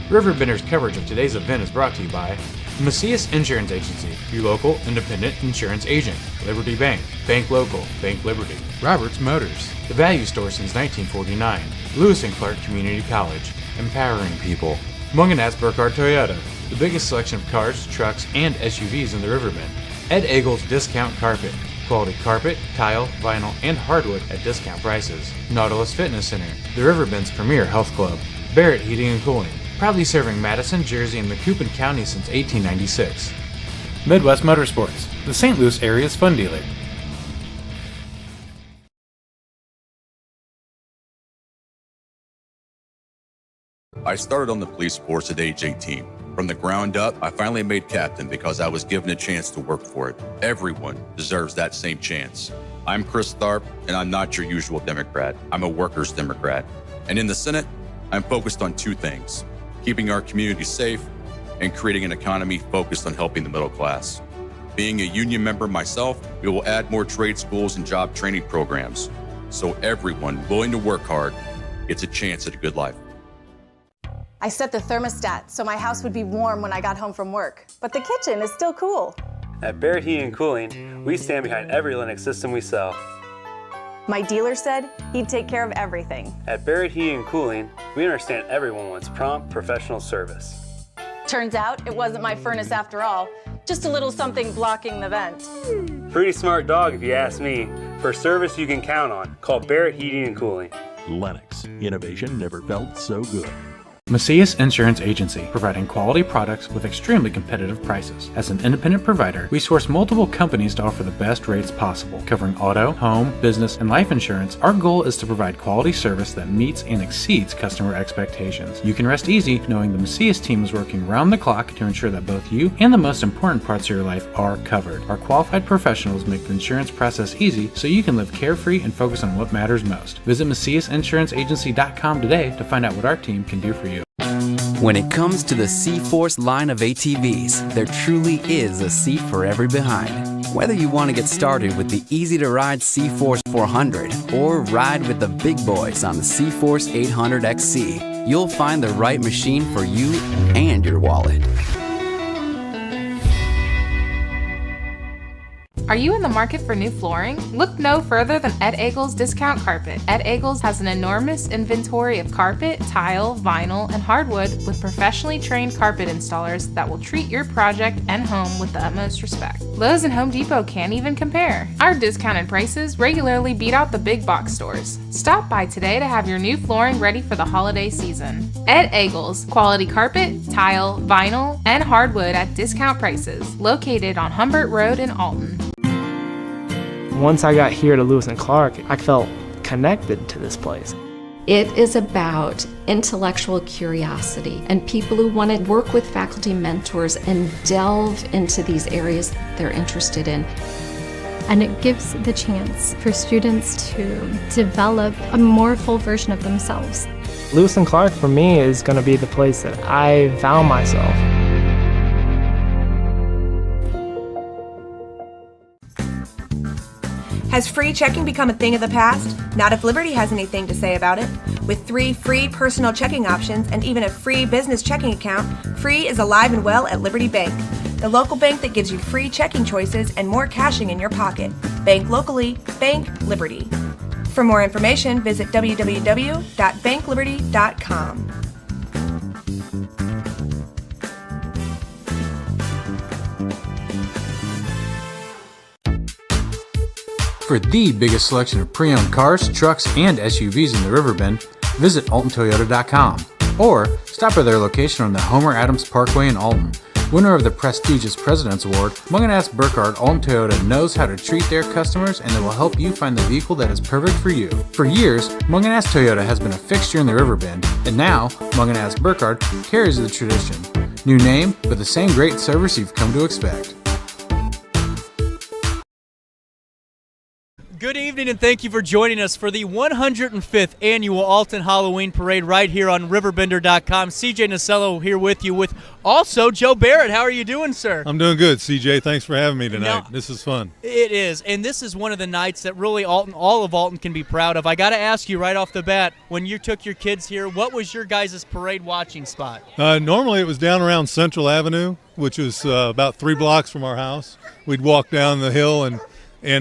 RiverBender's coverage of today's event is brought to you by Macias Insurance Agency, your local independent insurance agent. Liberty Bank, Bank Local, Bank Liberty. Roberts Motors, the Value Store since 1949. Lewis and Clark Community College, empowering people. Munganaz Burkhardt Toyota, the biggest selection of cars, trucks, and SUVs in the Riverbend. Ed Eagle's Discount Carpet, quality carpet, tile, vinyl, and hardwood at discount prices. Nautilus Fitness Center, the Riverbend's premier health club. Barrett Heating and Cooling, proudly serving Madison, Jersey, and Macoupin County since 1896. Midwest Motorsports, the St. Louis area's fun dealer. I started on the police force at age 18. From the ground up, I finally made captain because I was given a chance to work for it. Everyone deserves that same chance. I'm Chris Tharp, and I'm not your usual Democrat. I'm a workers' Democrat. And in the Senate, I'm focused on two things: keeping our community safe and creating an economy focused on helping the middle class. Being a union member myself, we will add more trade schools and job training programs, so everyone willing to work hard gets a chance at a good life. I set the thermostat so my house would be warm when I got home from work, but the kitchen is still cool. At Barrett Heating and Cooling, we stand behind every Linux system we sell. My dealer said he'd take care of everything. At Barrett Heating and Cooling, we understand everyone wants prompt, professional service. Turns out it wasn't my furnace after all, just a little something blocking the vent. Pretty smart dog if you ask me. For service you can count on, call Barrett Heating and Cooling. Lennox, innovation never felt so good. Macias Insurance Agency, providing quality products with extremely competitive prices. As an independent provider, we source multiple companies to offer the best rates possible. Covering auto, home, business, and life insurance, our goal is to provide quality service that meets and exceeds customer expectations. You can rest easy knowing the Macias team is working round the clock to ensure that both you and the most important parts of your life are covered. Our qualified professionals make the insurance process easy so you can live carefree and focus on what matters most. Visit MaciasInsuranceAgency.com today to find out what our team can do for you. When it comes to the C-Force line of ATVs, there truly is a seat for every behind. Whether you want to get started with the easy-to-ride C-Force 400 or ride with the big boys on the C-Force 800 XC, you'll find the right machine for you and your wallet. Are you in the market for new flooring? Look no further than Ed Eagle's Discount Carpet. Ed Eagle's has an enormous inventory of carpet, tile, vinyl, and hardwood with professionally trained carpet installers that will treat your project and home with the utmost respect. Lowe's and Home Depot can't even compare. Our discounted prices regularly beat out the big box stores. Stop by today to have your new flooring ready for the holiday season. Ed Eagle's, quality carpet, tile, vinyl, and hardwood at discount prices, located on Humbert Road in Alton. Once I got here to Lewis and Clark, I felt connected to this place. It is about intellectual curiosity and people who want to work with faculty mentors and delve into these areas they're interested in. And it gives the chance for students to develop a more full version of themselves. Lewis and Clark for me is going to be the place that I found myself. Has free checking become a thing of the past? Not if Liberty has anything to say about it. With 3 free personal checking options and even a free business checking account, free is alive and well at Liberty Bank, the local bank that gives you free checking choices and more cashing in your pocket. Bank locally, bank Liberty. For more information, visit www.bankliberty.com. For the biggest selection of pre-owned cars, trucks, and SUVs in the Riverbend, visit AltonToyota.com or stop by their location on the Homer Adams Parkway in Alton. Winner of the prestigious President's Award, Munganaz Burkhardt Alton Toyota knows how to treat their customers, and they will help you find the vehicle that is perfect for you. For years, Munganaz Toyota has been a fixture in the Riverbend, and now Munganaz Burkhardt carries the tradition. New name, but the same great service you've come to expect. Good evening, and thank you for joining us for the 105th Annual Alton Halloween Parade right here on RiverBender.com. CJ Nasello here with you, with also Joe Barrett. How are you doing, sir? I'm doing good, CJ. Thanks for having me tonight. Now, this is fun. It is, and this is one of the nights that really all of Alton can be proud of. I got to ask you right off the bat, when you took your kids here, what was your guys' parade watching spot? Normally it was down around Central Avenue, which was about 3 blocks from our house. We'd walk down the hill, and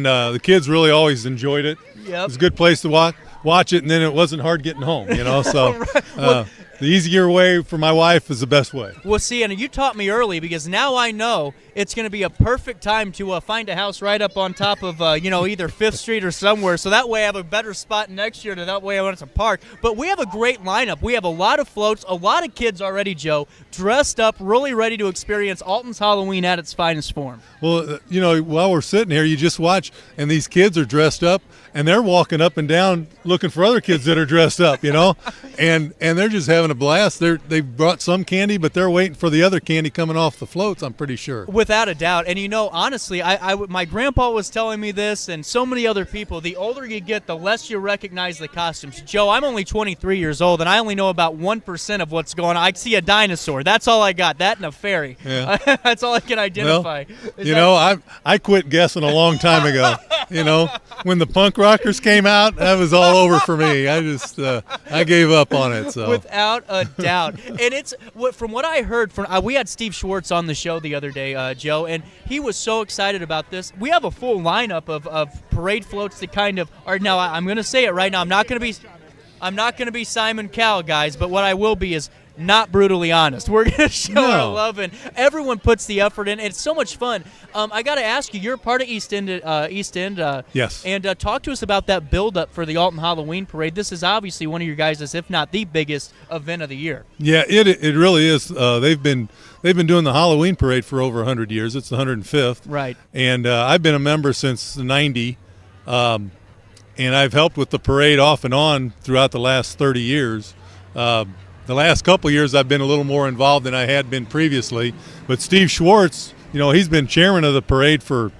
the kids really always enjoyed it. Yep. It was a good place to watch it, and then it wasn't hard getting home, So Right. the easier way for my wife is the best way. Well, see, and you taught me early, because now I know it's going to be a perfect time to find a house right up on top of, either 5th Street or somewhere. So that way I have a better spot next year, that way I want to park. But we have a great lineup. We have a lot of floats, a lot of kids already, Joe, dressed up, really ready to experience Alton's Halloween at its finest form. Well, while we're sitting here, you just watch, and these kids are dressed up, and they're walking up and down looking for other kids that are dressed up, and they're just having a blast. They've brought some candy, but they're waiting for the other candy coming off the floats, I'm pretty sure. Without a doubt. And, honestly, my grandpa was telling me this, and so many other people, the older you get, the less you recognize the costumes. Joe, I'm only 23 years old, and I only know about 1% of what's going on. I see a dinosaur. That's all I got. That and a fairy. Yeah. That's all I can identify. Well, I quit guessing a long time ago. When the punk rockers came out, that was all over for me. I gave up on it. So without a doubt. And it's from what I heard from we had Steve Schwartz on the show the other day, Joe, and he was so excited about this. We have a full lineup of parade floats that kind of are now. I'm going to say it right now. I'm not going to be Simon Cowell, guys, but what I will be is not brutally honest. We're going to show our love, and everyone puts the effort in. It's so much fun. I got to ask you, you're part of East End. Yes. And talk to us about that build-up for the Alton Halloween Parade. This is obviously one of your guys', if not the biggest event of the year. Yeah, it really is. They've been doing the Halloween Parade for over 100 years. It's the 105th. Right. And I've been a member since '90, and I've helped with the parade off and on throughout the last 30 years. The last couple of years I've been a little more involved than I had been previously. But Steve Schwartz, he's been chairman of the parade for,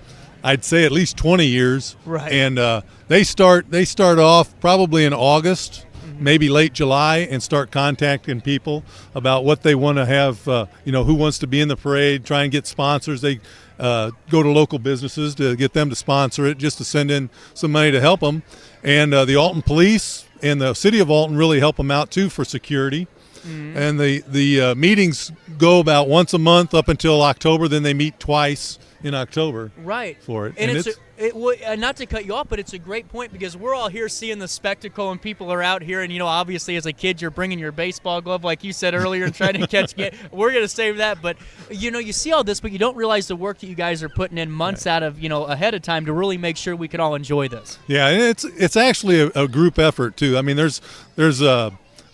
I'd say, at least 20 years. Right. And they start off probably in August, maybe late July, and start contacting people about what they want to have, who wants to be in the parade, try and get sponsors. They go to local businesses to get them to sponsor it, just to send in some money to help them. And the Alton Police and the City of Alton really help them out, too, for security. Mm-hmm. And the meetings go about once a month up until October. Then they meet twice in October. Right. For it. And not to cut you off, but it's a great point, because we're all here seeing the spectacle, and people are out here, and obviously as a kid you're bringing your baseball glove, like you said earlier, and trying to catch it. We're going to save that, but you see all this, but you don't realize the work that you guys are putting in months out of ahead of time to really make sure we can all enjoy this. Yeah, it's actually a group effort too. I mean, there's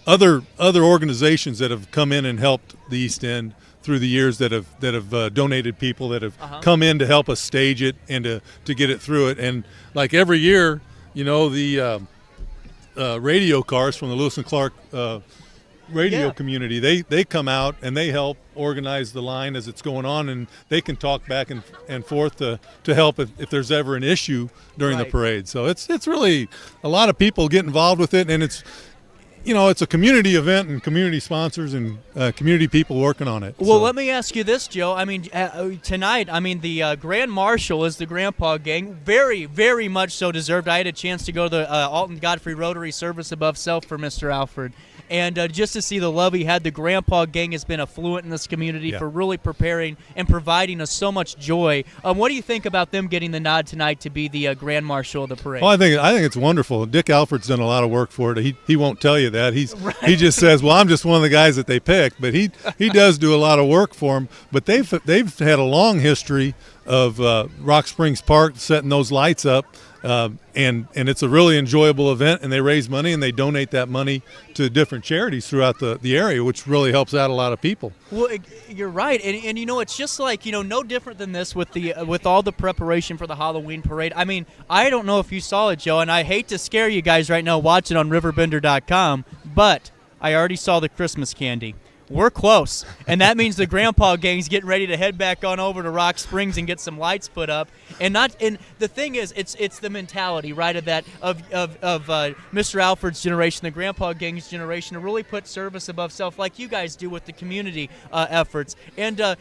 other organizations that have come in and helped the East End through the years that have donated people that have come in to help us stage it and to get it through it. And like every year, the radio cars from the Lewis and Clark radio community, they come out and they help organize the line as it's going on, and they can talk back and forth to help if there's ever an issue during the parade. So it's really a lot of people get involved with it, and it's a community event and community sponsors and community people working on it. Well, let me ask you this, Joe. I mean, tonight, the Grand Marshal is the Grandpa Gang. Very, very much so deserved. I had a chance to go to the Alton Godfrey Rotary Service Above Self for Mr. Alfred. And just to see the love he had, the Grandpa Gang has been affluent in this community for really preparing and providing us so much joy. What do you think about them getting the nod tonight to be the Grand Marshal of the parade? Well, I think it's wonderful. Dick Alfred's done a lot of work for it. He won't tell you that. He just says, "Well, I'm just one of the guys that they picked." But he does do a lot of work for them. But they've had a long history of Rock Springs Park setting those lights up. And it's a really enjoyable event, and they raise money and they donate that money to different charities throughout the area, which really helps out a lot of people. Well, you're right, and it's just like no different than this with all the preparation for the Halloween parade. I mean, I don't know if you saw it, Joe, and I hate to scare you guys right now watching on RiverBender.com, but I already saw the Christmas candy. we're close. And that means the Grandpa Gang's getting ready to head back on over to Rock Springs and get some lights put up. And the thing is, it's the mentality, right, of Mr. Alfred's generation, the Grandpa Gang's generation, to really put service above self, like you guys do with the community efforts. And are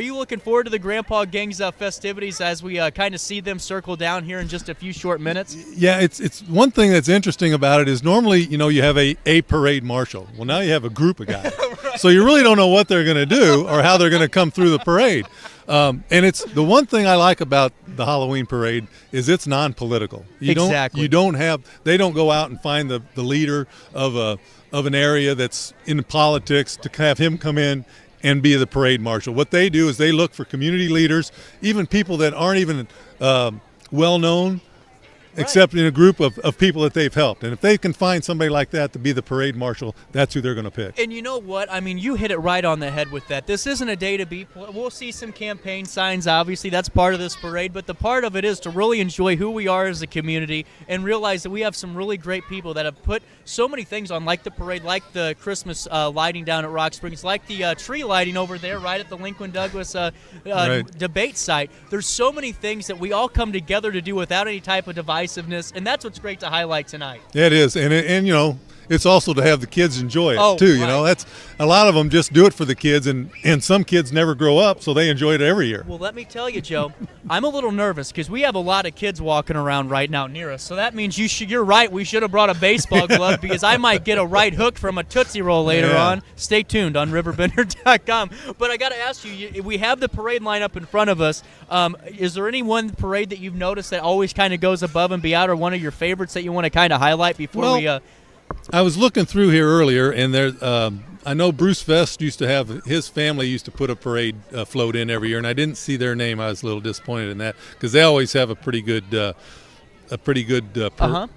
you looking forward to the Grandpa Gang's festivities as we kind of see them circle down here in just a few short minutes? Yeah, it's one thing that's interesting about it is normally, you have a parade marshal. Well, now you have a group of guys. Right. So you really don't know what they're going to do or how they're going to come through the parade. And it's the one thing I like about the Halloween parade is it's non-political. Exactly. They don't go out and find the leader of an area that's in politics to have him come in and be the parade marshal. What they do is they look for community leaders, even people that aren't even well-known, except in a group of people that they've helped. And if they can find somebody like that to be the parade marshal, that's who they're going to pick. And you know what? I mean, you hit it right on the head with that. This isn't a day to be. We'll see some campaign signs, obviously. That's part of this parade. But the part of it is to really enjoy who we are as a community and realize that we have some really great people that have put so many things on, like the parade, like the Christmas lighting down at Rock Springs, like the tree lighting over there right at the Lincoln Douglas debate site. There's so many things that we all come together to do without any type of divisiveness, and that's what's great to highlight tonight. Yeah, it is, and it's also to have the kids enjoy it too. Right. That's a lot of them just do it for the kids, and some kids never grow up, so they enjoy it every year. Well, let me tell you, Joe, I'm a little nervous because we have a lot of kids walking around right now near us. So that means you're right. We should have brought a baseball glove because I might get a right hook from a Tootsie Roll later on. Stay tuned on RiverBender.com. But I got to ask you, we have the parade line up in front of us. Is there any one parade that you've noticed that always kind of goes above and beyond, or one of your favorites that you want to kind of highlight before we? I was looking through here earlier, and I know Bruce Vest his family used to put a parade float in every year, and I didn't see their name. I was a little disappointed in that because they always have a pretty good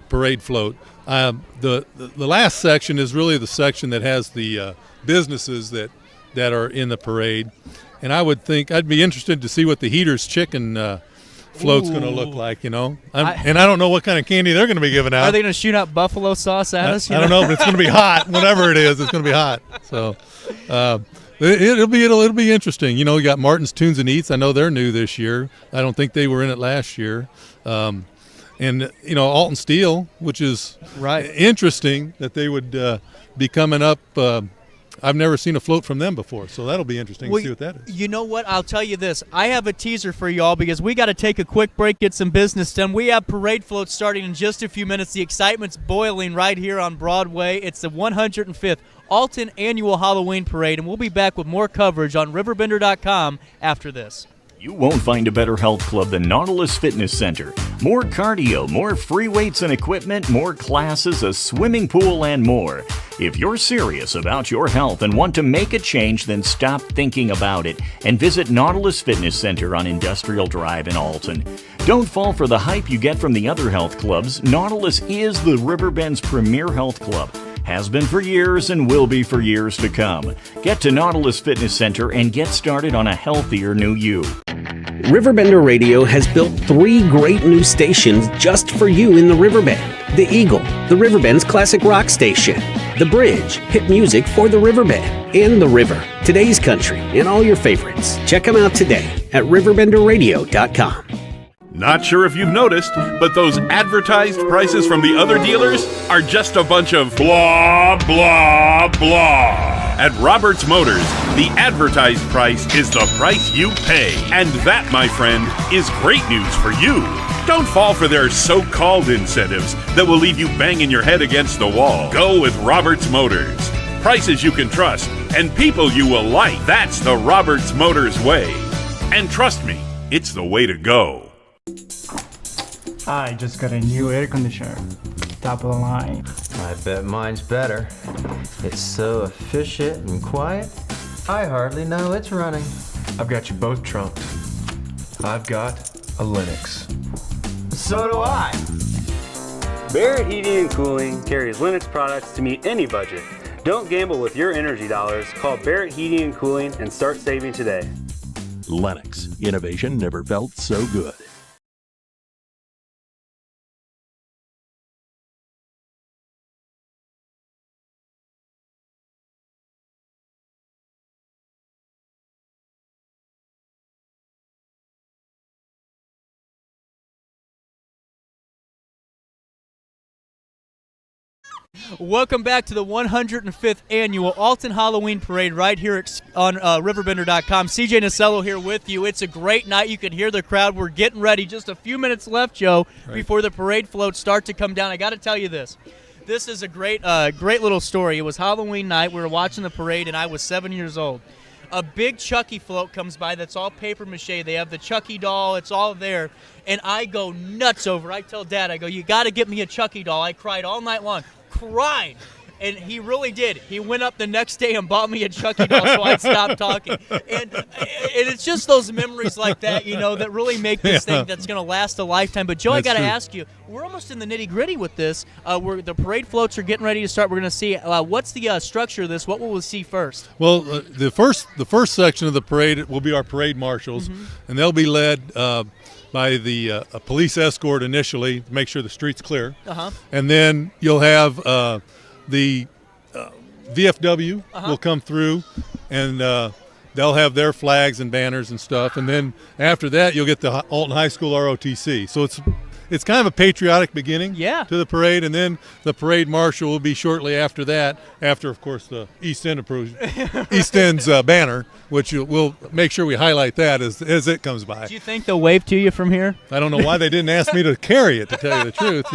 parade float. The last section is really the section that has the businesses that are in the parade, and I would think I'd be interested to see what the Heater's Chicken float's going to look like, and I don't know what kind of candy they're going to be giving out. Are they going to shoot out buffalo sauce at us? I don't know, but it's going to be hot. Whatever it is, it's going to be hot. So it'll be interesting. You got Martin's Tunes and Eats. I know they're new this year. I don't think they were in it last year. And Alton Steel, which is interesting that they would be coming up. I've never seen a float from them before, so that'll be interesting to see what that is. You know what? I'll tell you this. I have a teaser for you all because we got to take a quick break, get some business done. We have parade floats starting in just a few minutes. The excitement's boiling right here on Broadway. It's the 105th Alton Annual Halloween Parade, and we'll be back with more coverage on RiverBender.com after this. You won't find a better health club than Nautilus Fitness Center. More cardio, more free weights and equipment, more classes, a swimming pool, and more. If you're serious about your health and want to make a change, then stop thinking about it and visit Nautilus Fitness Center on Industrial Drive in Alton. Don't fall for the hype you get from the other health clubs. Nautilus is the Riverbend's premier health club. Has been for years and will be for years to come. Get to Nautilus Fitness Center and get started on a healthier new you. RiverBender Radio has built 3 great new stations just for you in the Riverbend. The Eagle, the Riverbend's classic rock station. The Bridge, hit music for the Riverbend. And The River, today's country, and all your favorites. Check them out today at RiverBenderRadio.com. Not sure if you've noticed, but those advertised prices from the other dealers are just a bunch of blah, blah, blah. At Roberts Motors, the advertised price is the price you pay. And that, my friend, is great news for you. Don't fall for their so-called incentives that will leave you banging your head against the wall. Go with Roberts Motors. Prices you can trust and people you will like. That's the Roberts Motors way. And trust me, it's the way to go. I just got a new air conditioner. Top of the line. I bet mine's better. It's so efficient and quiet, I hardly know it's running. I've got you both trumped. I've got a Linux. So do I. Barrett Heating and Cooling carries Linux products to meet any budget. Don't gamble with your energy dollars. Call Barrett Heating and Cooling and start saving today. Lennox. Innovation never felt so good. Welcome back to the 105th annual Alton Halloween Parade right here on RiverBender.com. CJ Nasello here with you. It's a great night. You can hear the crowd. We're getting ready. Just a few minutes left, Joe, before the parade floats start to come down. I got to tell you this. This is a great little story. It was Halloween night. We were watching the parade, and I was 7 years old. A big Chucky float comes by that's all paper mache. They have the Chucky doll. It's all there. And I go nuts over it. I tell Dad, I go, you got to get me a Chucky doll. I cried all night long. Cried. And he really did. He went up the next day and bought me a Chucky doll so I'd stop talking. And it's just those memories like that, that really make this thing that's going to last a lifetime. But, Joe, I got to ask you, we're almost in the nitty-gritty with this. The parade floats are getting ready to start. We're going to see what's the structure of this. What will we see first? Well, the first section of the parade will be our parade marshals, and they'll be led by the a police escort initially to make sure the street's clear. And then you'll have the VFW will come through, and they'll have their flags and banners and stuff. And then after that, you'll get the Alton High School ROTC. So it's kind of a patriotic beginning to the parade, and then the parade marshal will be shortly after that, after, of course, the East End's banner, which we'll make sure we highlight that as it comes by. Do you think they'll wave to you from here? I don't know why they didn't ask me to carry it, to tell you the truth,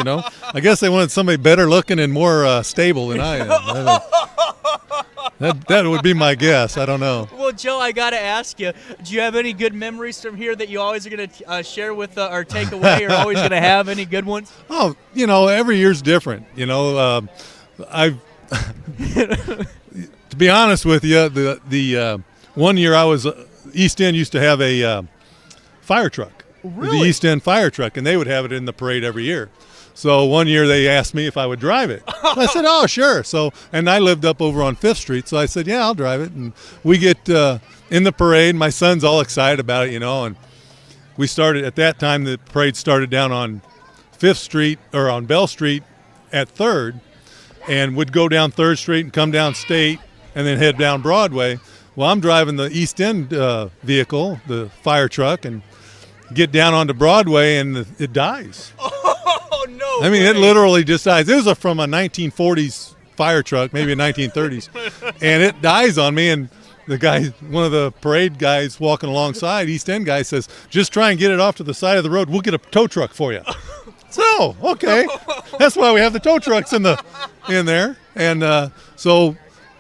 I guess they wanted somebody better looking and more stable than I am. That would be my guess. I don't know. Well, Joe, I got to ask you, do you have any good memories from here that you always are going to share with or take away, or always going to have any good ones? Oh, every year's different. I've to be honest with you, the 1 year I was East End used to have a fire truck, the East End fire truck, and they would have it in the parade every year. So 1 year they asked me if I would drive it. I said, oh, sure. And I lived up over on 5th Street, so I said, yeah, I'll drive it. And we get in the parade. My son's all excited about it, and we started, at that time, the parade started down on 5th Street, or on Bell Street at 3rd, and would go down 3rd Street and come down State and then head down Broadway. Well, I'm driving the East End vehicle, the fire truck, and get down onto Broadway, and it dies. Oh, no I mean, way. It literally just dies. It was from a 1940s fire truck, maybe a 1930s, and it dies on me. And the guy, one of the parade guys walking alongside, East End guy, says, just try and get it off to the side of the road. We'll get a tow truck for you. So, okay. That's why we have the tow trucks in there. And so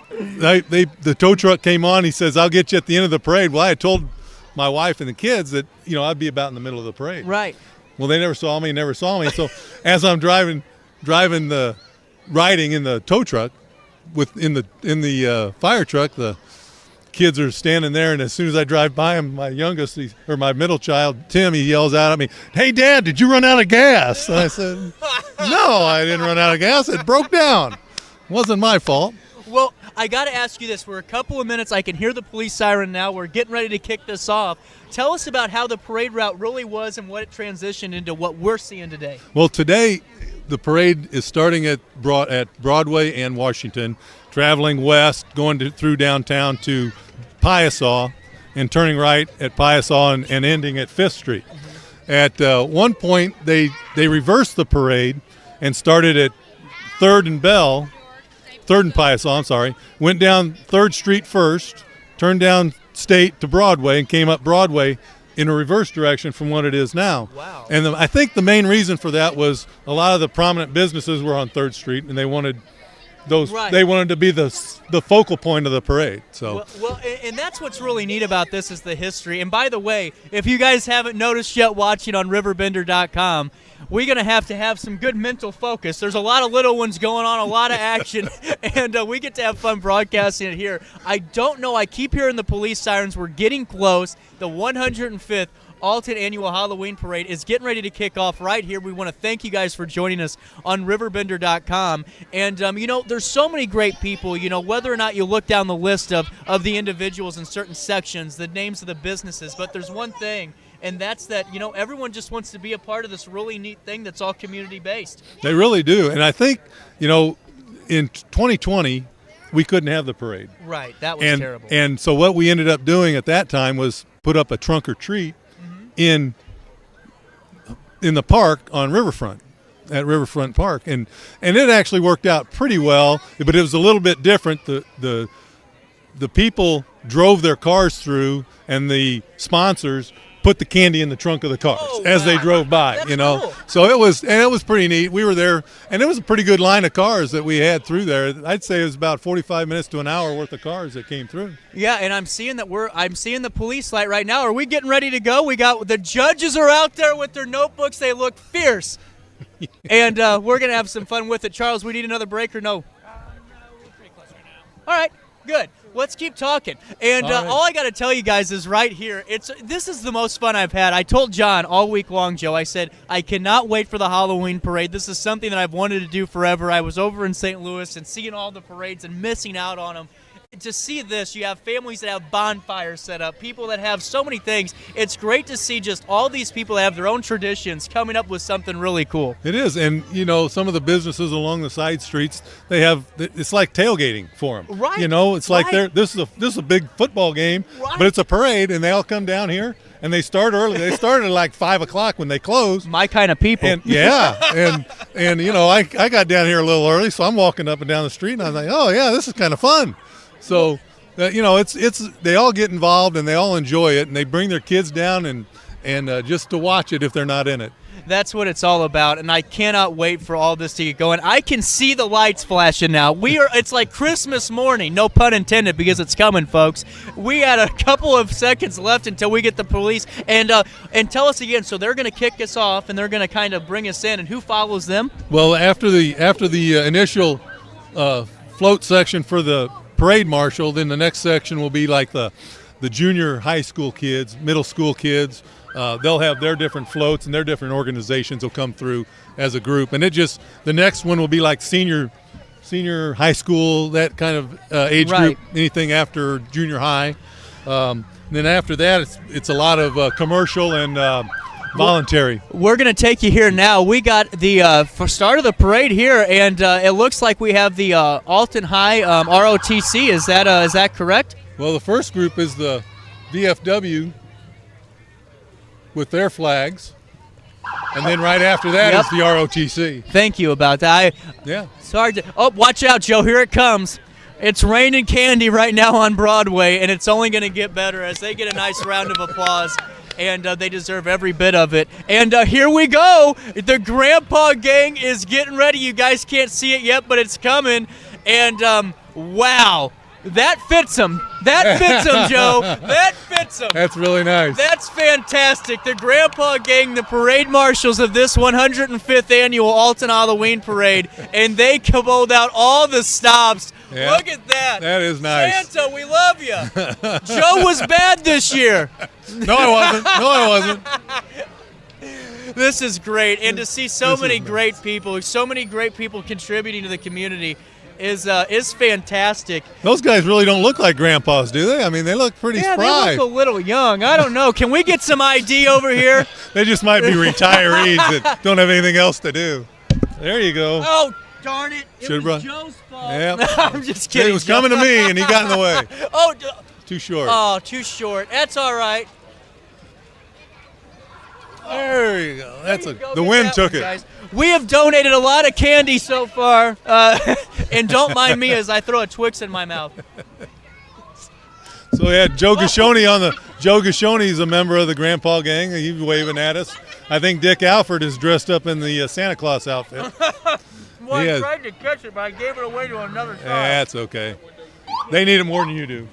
the tow truck came on. He says, I'll get you at the end of the parade. Well, I had told my wife and the kids that, I'd be about in the middle of the parade. Right. Well, they never saw me. So as I'm riding in the tow truck, in the fire truck, the kids are standing there, and as soon as I drive by him, my youngest, or my middle child, Tim, he yells out at me, "Hey, Dad, did you run out of gas?" And I said, "No, I didn't run out of gas. It broke down. It wasn't my fault." Well, I got to ask you this. For a couple of minutes, I can hear the police siren now. We're getting ready to kick this off. Tell us about how the parade route really was and what it transitioned into what we're seeing today. Well, today the parade is starting at Broadway and Washington, traveling west, going through downtown to Piasaw, and turning right at Piasaw and ending at 5th Street. At one point, they reversed the parade and started at 3rd and Piasaw, went down 3rd Street first, turned down State to Broadway, and came up Broadway in a reverse direction from what it is now. Wow. And I think the main reason for that was a lot of the prominent businesses were on 3rd Street, and they wanted they wanted to be the focal point of the parade. So well, and that's what's really neat about this is the history. And by the way, if you guys haven't noticed yet watching on RiverBender.com, we're going to have some good mental focus. There's a lot of little ones going on, a lot of action, and we get to have fun broadcasting it here. I don't know. I keep hearing the police sirens. We're getting close. The 105th Alton Annual Halloween Parade is getting ready to kick off right here. We want to thank you guys for joining us on RiverBender.com. And, there's so many great people, whether or not you look down the list of the individuals in certain sections, the names of the businesses. But there's one thing, and that's that, everyone just wants to be a part of this really neat thing that's all community-based. They really do. And I think, in 2020, we couldn't have the parade. Right. That was terrible. And so what we ended up doing at that time was put up a trunk or treat in the park on Riverfront. at Riverfront Park, and it actually worked out pretty well. But it was a little bit different. The people drove their cars through, and the sponsors put the candy in the trunk of the cars as they drove by. That's you know, cool. so it was pretty neat. We were there, and it was a pretty good line of cars that we had through there. I'd say it was about 45 minutes to an hour worth of cars that came through. Yeah, and I'm seeing the police light right now. Are we getting ready to go? We got the judges are out there with their notebooks. They look fierce, and we're gonna have some fun with it. Charles, we need another break or no? All right, good. Let's keep talking. And all I got to tell you guys is right here, this is the most fun I've had. I told John all week long, Joe, I said, I cannot wait for the Halloween parade. This is something that I've wanted to do forever. I was over in St. Louis and seeing all the parades and missing out on them. To see this, you have families that have bonfires set up, people that have so many things. It's great to see just all these people that have their own traditions coming up with something really cool. It is, and you know, some of the businesses along the side streets, it's like tailgating for them. Right. You know, it's like this is a big football game, but it's a parade, and they all come down here, and they start early. They started at like 5 o'clock when they close. My kind of people. And, yeah, and you know, I got down here a little early, so I'm walking up and down the street, and I'm like, oh yeah, this is kind of fun. So, you know, it's they all get involved and they all enjoy it, and they bring their kids down and just to watch it if they're not in it. That's what it's all about, and I cannot wait for all this to get going. I can see the lights flashing now. It's like Christmas morning, no pun intended, because it's coming, folks. We had a couple of seconds left until we get the police, and tell us again. So they're going to kick us off, and they're going to kind of bring us in, and who follows them? Well, after the initial float section for the parade marshal, then the next section will be like the junior high school kids, middle school kids. They'll have their different floats, and their different organizations will come through as a group. And the next one will be like senior high school, that kind of age group, anything after junior high. Then after that, it's a lot of commercial and voluntary. We're going to take you here now. We got the start of the parade here, and it looks like we have the Alton High ROTC. Is that correct? Well, the first group is the VFW with their flags, and then right after that is the ROTC. Thank you about that. Sorry. Watch out, Joe. Here it comes. It's raining candy right now on Broadway, and it's only going to get better as they get a nice round of applause. And they deserve every bit of it. And here we go. The Grandpa Gang is getting ready. You guys can't see it yet, but it's coming. And wow, that fits them. That fits them, Joe. That fits them. That's really nice. That's fantastic. The Grandpa Gang, the parade marshals of this 105th annual Alton Halloween Parade, and they caboed out all the stops. Yeah. Look at that. That is nice. Santa, we love you. Joe was bad this year. No, I wasn't. This is great, and to see so many great people contributing to the community is fantastic. Those guys really don't look like grandpas, do they? I mean, they look pretty spry. They look a little young. I don't know. Can we get some ID over here? They just might be retirees that don't have anything else to do. There you go. Oh, darn it. It was Joe's fault. Yep. I'm just kidding. It was coming to me, and he got in the way. Oh, too short. Oh, too short. That's all right. There you go. The wind took it. Guys. We have donated a lot of candy so far, and don't mind me as I throw a Twix in my mouth. So we had Joe Gashoni on the. Joe Gashoni is a member of the Grandpa Gang. He's waving at us. I think Dick Alford is dressed up in the Santa Claus outfit. Well, I tried to catch it, but I gave it away to another child. That's okay. They need it more than you do.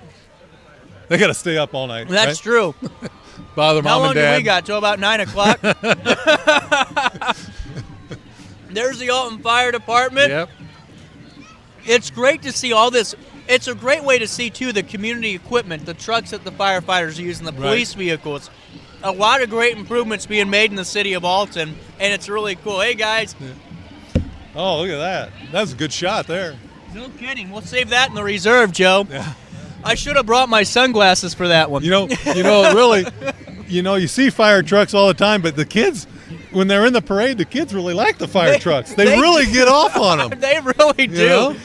They got to stay up all night. That's true. Bother mom and dad. How long do we got? Till about 9 o'clock? There's the Alton Fire Department. Yep. It's great to see all this. It's a great way to see, too, the community equipment, the trucks that the firefighters use, and the police vehicles. A lot of great improvements being made in the city of Alton, and it's really cool. Hey, guys. Yeah. Oh, look at that. That's a good shot there. No kidding. We'll save that in the reserve, Joe. Yeah. I should have brought my sunglasses for that one. You know, really, you see fire trucks all the time, but the kids, when they're in the parade, the kids really like the fire trucks. They really get off on them. They really do.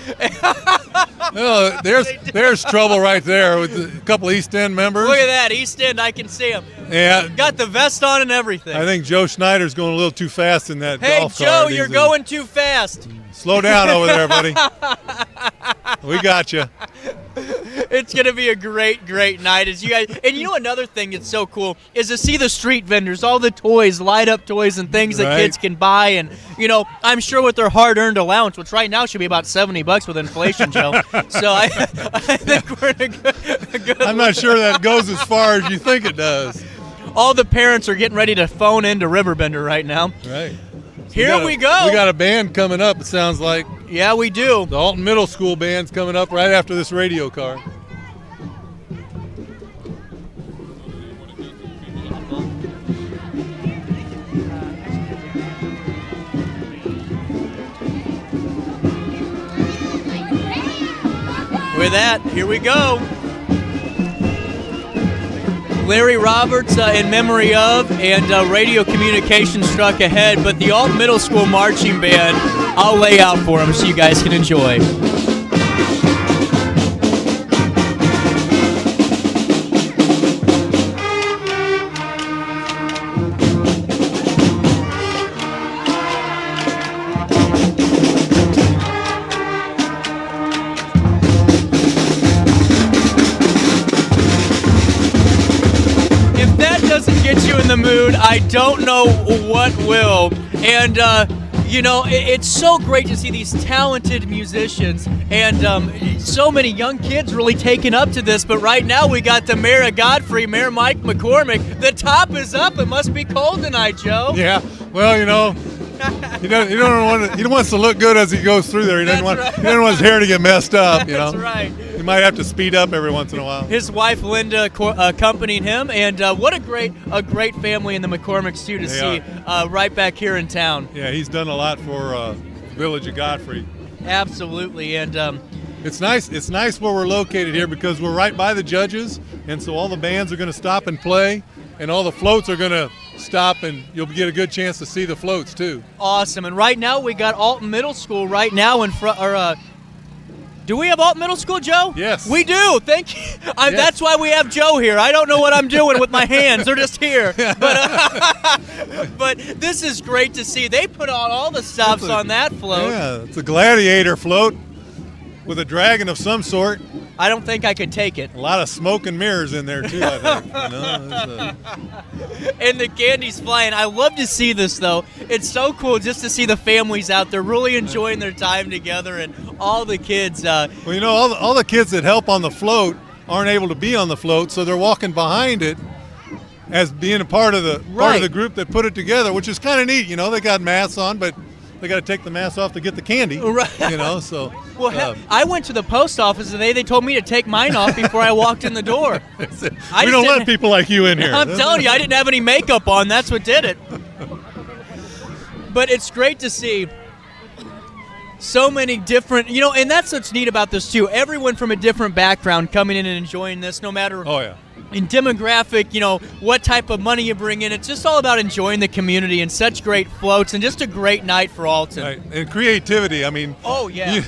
Oh, there's trouble right there with a couple East End members. Look at that, East End, I can see him. Yeah. Got the vest on and everything. I think Joe Schneider's going a little too fast in that Hey, golf Joe, cart. you're going too fast. Slow down over there, buddy. We got you. It's going to be a great, great night. As you guys, and you know another thing that's so cool is to see the street vendors, all the toys, light-up toys and things that kids can buy. And, you know, I'm sure with their hard-earned allowance, which right now should be about $70 with inflation, Joe. So I think we're in a good I'm not sure that goes as far as you think it does. All the parents are getting ready to phone into RiverBender right now. Right. Here we go. We got a band coming up, it sounds like. Yeah, we do. The Alton Middle School band's coming up right after this radio car. With that, here we go. Larry Roberts in memory of, and radio communication struck ahead, but the Alton Middle School Marching Band, I'll lay out for them so you guys can enjoy. Get you in the mood, I don't know what will. And you know, it's so great to see these talented musicians and so many young kids really taking up to this. But right now we got the Mayor of Godfrey, Mayor Mike McCormick. The top is up. It must be cold tonight, Joe. Yeah. Well, you know, he wants to look good as he goes through there. He doesn't want his hair to get messed up. You know. That's right. He might have to speed up every once in a while. His wife Linda accompanying him, and what a great family in the McCormicks too to see right back here in town. Yeah, he's done a lot for Village of Godfrey. Absolutely, and it's nice. It's nice where we're located here because we're right by the judges, and so all the bands are going to stop and play, and all the floats are going to stop, and you'll get a good chance to see the floats too. Awesome. And right now we got Alton Middle School right now in front. Or do we have Alton Middle School, Joe? Yes. We do. Thank you. Yes. That's why we have Joe here. I don't know what I'm doing with my hands. They're just here. But this is great to see. They put on all the stops on that float. Yeah, it's a gladiator float with a dragon of some sort. I don't think I could take it. A lot of smoke and mirrors in there too, I think. And the candy's flying. I love to see this though. It's so cool just to see the families out there really enjoying their time together, and all the kids. Well, you know, all the kids that help on the float aren't able to be on the float, so they're walking behind it as being a part of the group that put it together, which is kind of neat. You know, they got masks on, but they got to take the mask off to get the candy. Right. You know, so. Well, I went to the post office and they told me to take mine off before I walked in the door. We don't let people like you in here. I'm telling you, I didn't have any makeup on. That's what did it. But it's great to see so many different, you know, and that's what's neat about this too. Everyone from a different background coming in and enjoying this, no matter in demographic, you know, what type of money you bring in. It's just all about enjoying the community and such great floats and just a great night for Alton. Right. And creativity. I mean, yeah.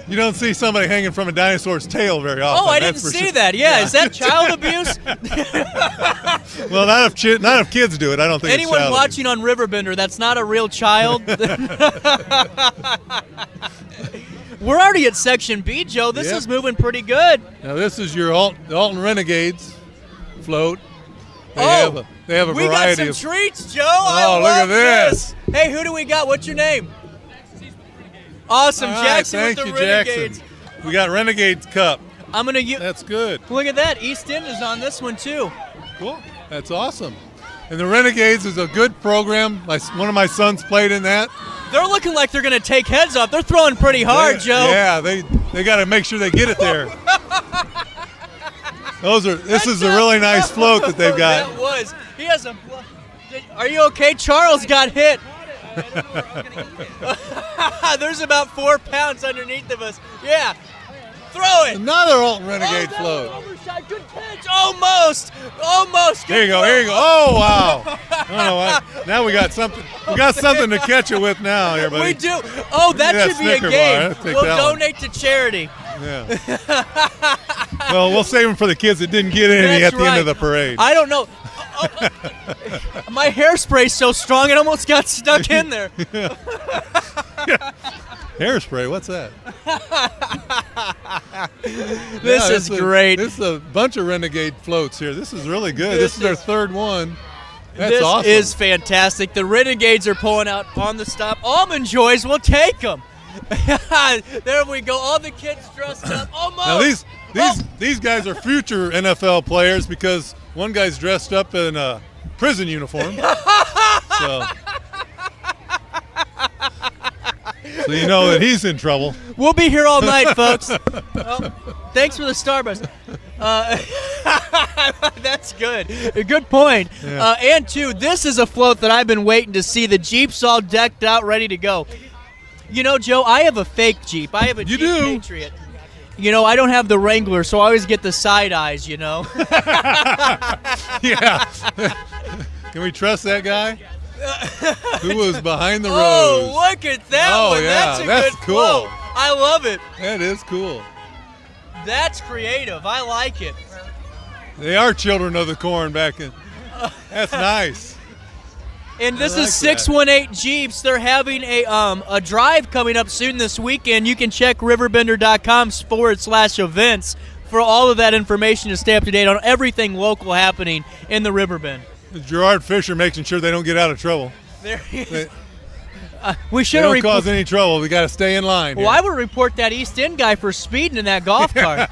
You don't see somebody hanging from a dinosaur's tail very often. Oh, I didn't see that. Yeah, is that child abuse? Well, not if kids do it. I don't think anyone it's child watching on RiverBender, that's not a real child. We're already at Section B, Joe. This is moving pretty good. Now, this is your Alton Renegades float. They have a we variety got of some treats, Joe. I look at love this. Hey, who do we got? What's your name? Awesome, All Jackson right, with the thank you, Renegades. Jackson. We got Renegades Cup. I'm gonna use. That's good. Look at that. East End is on this one too. Cool. That's awesome. And the Renegades is a good program. One of my sons played in that. They're looking like they're going to take heads off. They're throwing pretty hard, Joe. Yeah, they got to make sure they get it there. This is a really nice float that they've got. That was. He has a. Are you okay? Charles got hit. There's about 4 pounds underneath of us. Yeah. throw it. Another Alton Renegade float. Overshot, good pitch. Almost. Here you go. Oh, wow. Oh, no, now we got something. We got something to catch it with now, here, buddy. We do. Oh, that should be a Snicker game. bar. We'll donate to charity. Yeah. Well, we'll save them for the kids that didn't get any at the end of the parade. I don't know. My hairspray's so strong it almost got stuck in there. Hairspray, what's that? This is great. This is a bunch of Renegade floats here. This is really good. This is their third one. That's awesome. This is fantastic. The Renegades are pulling out on the stop. Almond Joys will take them. There we go. All the kids dressed up. Almost. Now these guys are future NFL players because one guy's dressed up in a prison uniform. So you know that he's in trouble. We'll be here all night, folks. Thanks for the Starburst. That's good. A good point. Yeah. And two, this is a float that I've been waiting to see. The Jeep's all decked out, ready to go. You know, Joe, I have a fake Jeep. I have a Jeep Patriot. You know, I don't have the Wrangler, so I always get the side eyes, you know. Yeah. Can we trust that guy? Who was behind the rose? Oh, look at that one. Yeah, That's a that's good cool. float. I love it. That is cool. That's creative. I like it. They are children of the corn back in. That's nice. And this is 618 Jeeps. They're having a drive coming up soon this weekend. You can check RiverBender.com/events for all of that information to stay up to date on everything local happening in the Riverbend. Gerard Fisher making sure they don't get out of trouble. There he is. We should don't cause any trouble. We got to stay in line. Well, I would report that East End guy for speeding in that golf cart.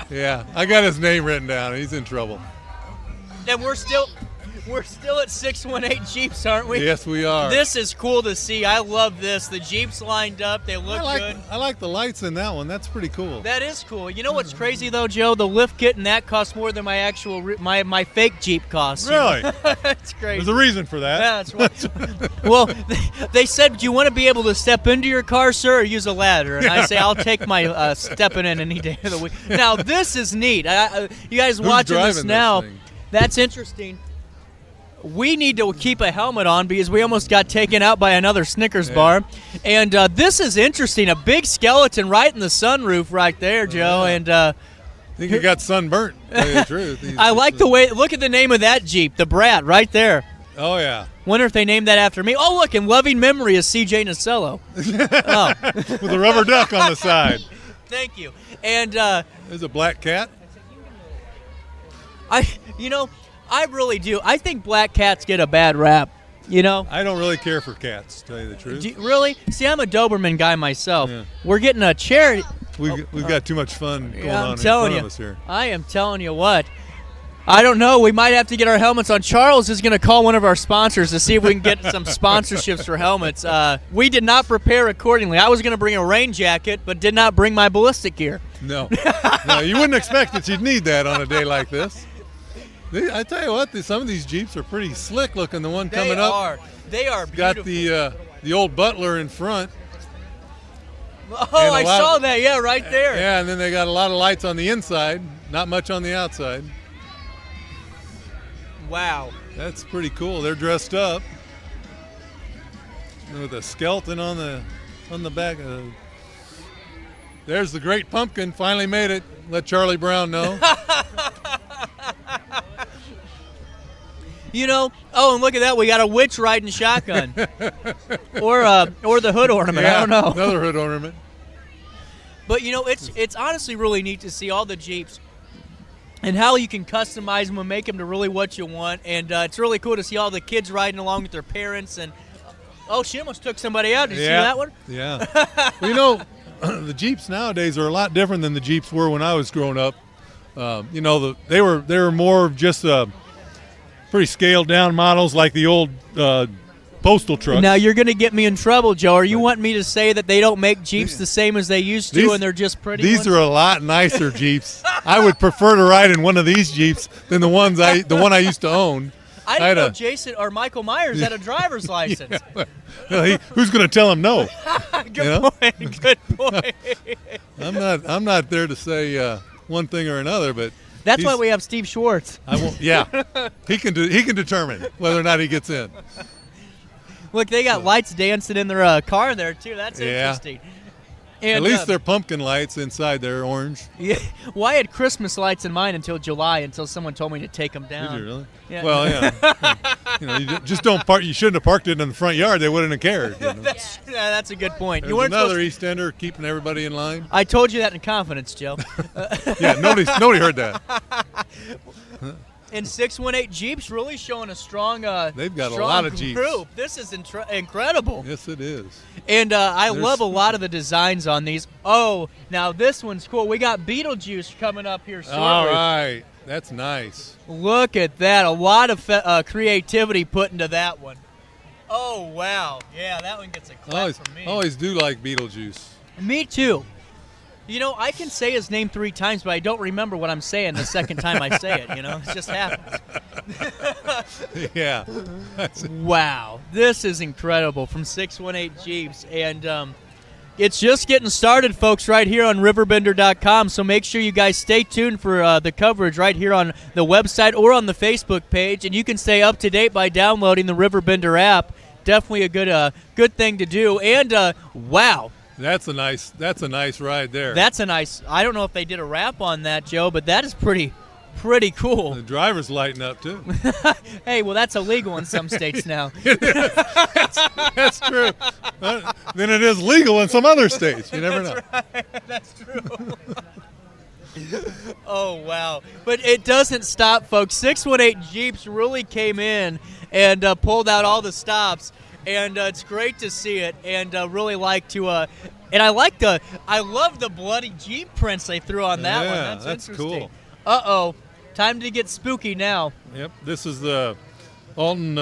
Yeah, I got his name written down. He's in trouble. And we're still at 618 Jeeps, aren't we? Yes, we are. This is cool to see. I love this. The Jeeps lined up. They look good. I like the lights in that one. That's pretty cool. That is cool. You know what's crazy though, Joe? The lift kit and that costs more than my actual my fake Jeep costs. Really? That's crazy. There's a reason for that. Yeah, that's right. Well, they said, "Do you want to be able to step into your car, sir, or use a ladder?" And I say, "I'll take my stepping in any day of the week." Now this is neat. You guys watching this now? That's interesting. We need to keep a helmet on because we almost got taken out by another Snickers bar. And this is interesting. A big skeleton right in the sunroof right there, Joe. And I think you got sunburnt, to tell you the truth. I like the way – look at the name of that Jeep, the Brat, right there. Oh, yeah. Wonder if they named that after me. Oh, look, in loving memory of C.J. Nacello. Oh. With a rubber duck on the side. Thank you. And there's a black cat. I really do. I think black cats get a bad rap, you know? I don't really care for cats, to tell you the truth. Really? See, I'm a Doberman guy myself. Yeah. We're getting a charity. We've got too much fun going on in front of us here. I am telling you what. I don't know. We might have to get our helmets on. Charles is going to call one of our sponsors to see if we can get some sponsorships for helmets. We did not prepare accordingly. I was going to bring a rain jacket, but did not bring my ballistic gear. No. No, you wouldn't expect that you'd need that on a day like this. I tell you what, some of these Jeeps are pretty slick looking. The one coming up. They are beautiful. Got the old Butler in front. Oh, I saw that. Yeah, right there. Yeah, and then they got a lot of lights on the inside, not much on the outside. Wow. That's pretty cool. They're dressed up with a skeleton on the back. There's the Great Pumpkin. Finally made it. Let Charlie Brown know. You know, and look at that. We got a witch riding shotgun. or the hood ornament. Yeah, I don't know. Another hood ornament. But, you know, it's honestly really neat to see all the Jeeps and how you can customize them and make them to really what you want. And it's really cool to see all the kids riding along with their parents. And, she almost took somebody out. Did you see that one? Yeah. Well, you know, the Jeeps nowadays are a lot different than the Jeeps were when I was growing up. They were more of just pretty scaled down models like the old postal trucks. Now you're going to get me in trouble, Joe. Are you wanting me to say that they don't make Jeeps the same as they used to and they're just pretty These ones? are a lot nicer Jeeps. I would prefer to ride in one of these Jeeps than the one I used to own. I didn't know Jason or Michael Myers had a driver's license. Who's going to tell him no? You know? point. Good point. I'm not there to say one thing or another, but that's why we have Steve Schwartz. I won't. Yeah, he can determine whether or not he gets in. Look, they got lights dancing in their car there too. That's interesting. And, at least they're pumpkin lights inside. They're orange. Yeah. Well, I had Christmas lights in mine until July, until someone told me to take them down. Did you really? Yeah. Well, yeah. You just don't park. You shouldn't have parked it in the front yard. They wouldn't have cared. That's a good point. There's another East Ender keeping everybody in line. I told you that in confidence, Joe. Yeah, nobody heard that. And 618 Jeeps really showing a strong they've got strong a lot of Jeeps. Group. This is incredible. Yes, it is. And I love a lot of the designs on these. Oh, now this one's cool. We got Beetlejuice coming up here shortly. All right. That's nice. Look at that. A lot of creativity put into that one. Oh, wow. Yeah, that one gets a clap from me. I always do like Beetlejuice. Me too. You know, I can say his name 3 times, but I don't remember what I'm saying the second time I say it, you know? It just happens. Yeah. Wow. This is incredible from 618 Jeeps. And it's just getting started, folks, right here on RiverBender.com. So make sure you guys stay tuned for the coverage right here on the website or on the Facebook page. And you can stay up to date by downloading the RiverBender app. Definitely a good thing to do. And, wow. That's a nice ride there. That's a nice. I don't know if they did a wrap on that, Joe, but that is pretty cool. The driver's lighting up too. Hey, well, that's illegal in some states now. That's true. Then it is legal in some other states. You never know. Right. That's true. Oh, wow. But it doesn't stop, folks. 618 Jeeps really came in and pulled out all the stops. And it's great to see it, and really like to. And I love the bloody Jeep prints they threw on that one. That's cool. Uh-oh, time to get spooky now. Yep, this is the Alton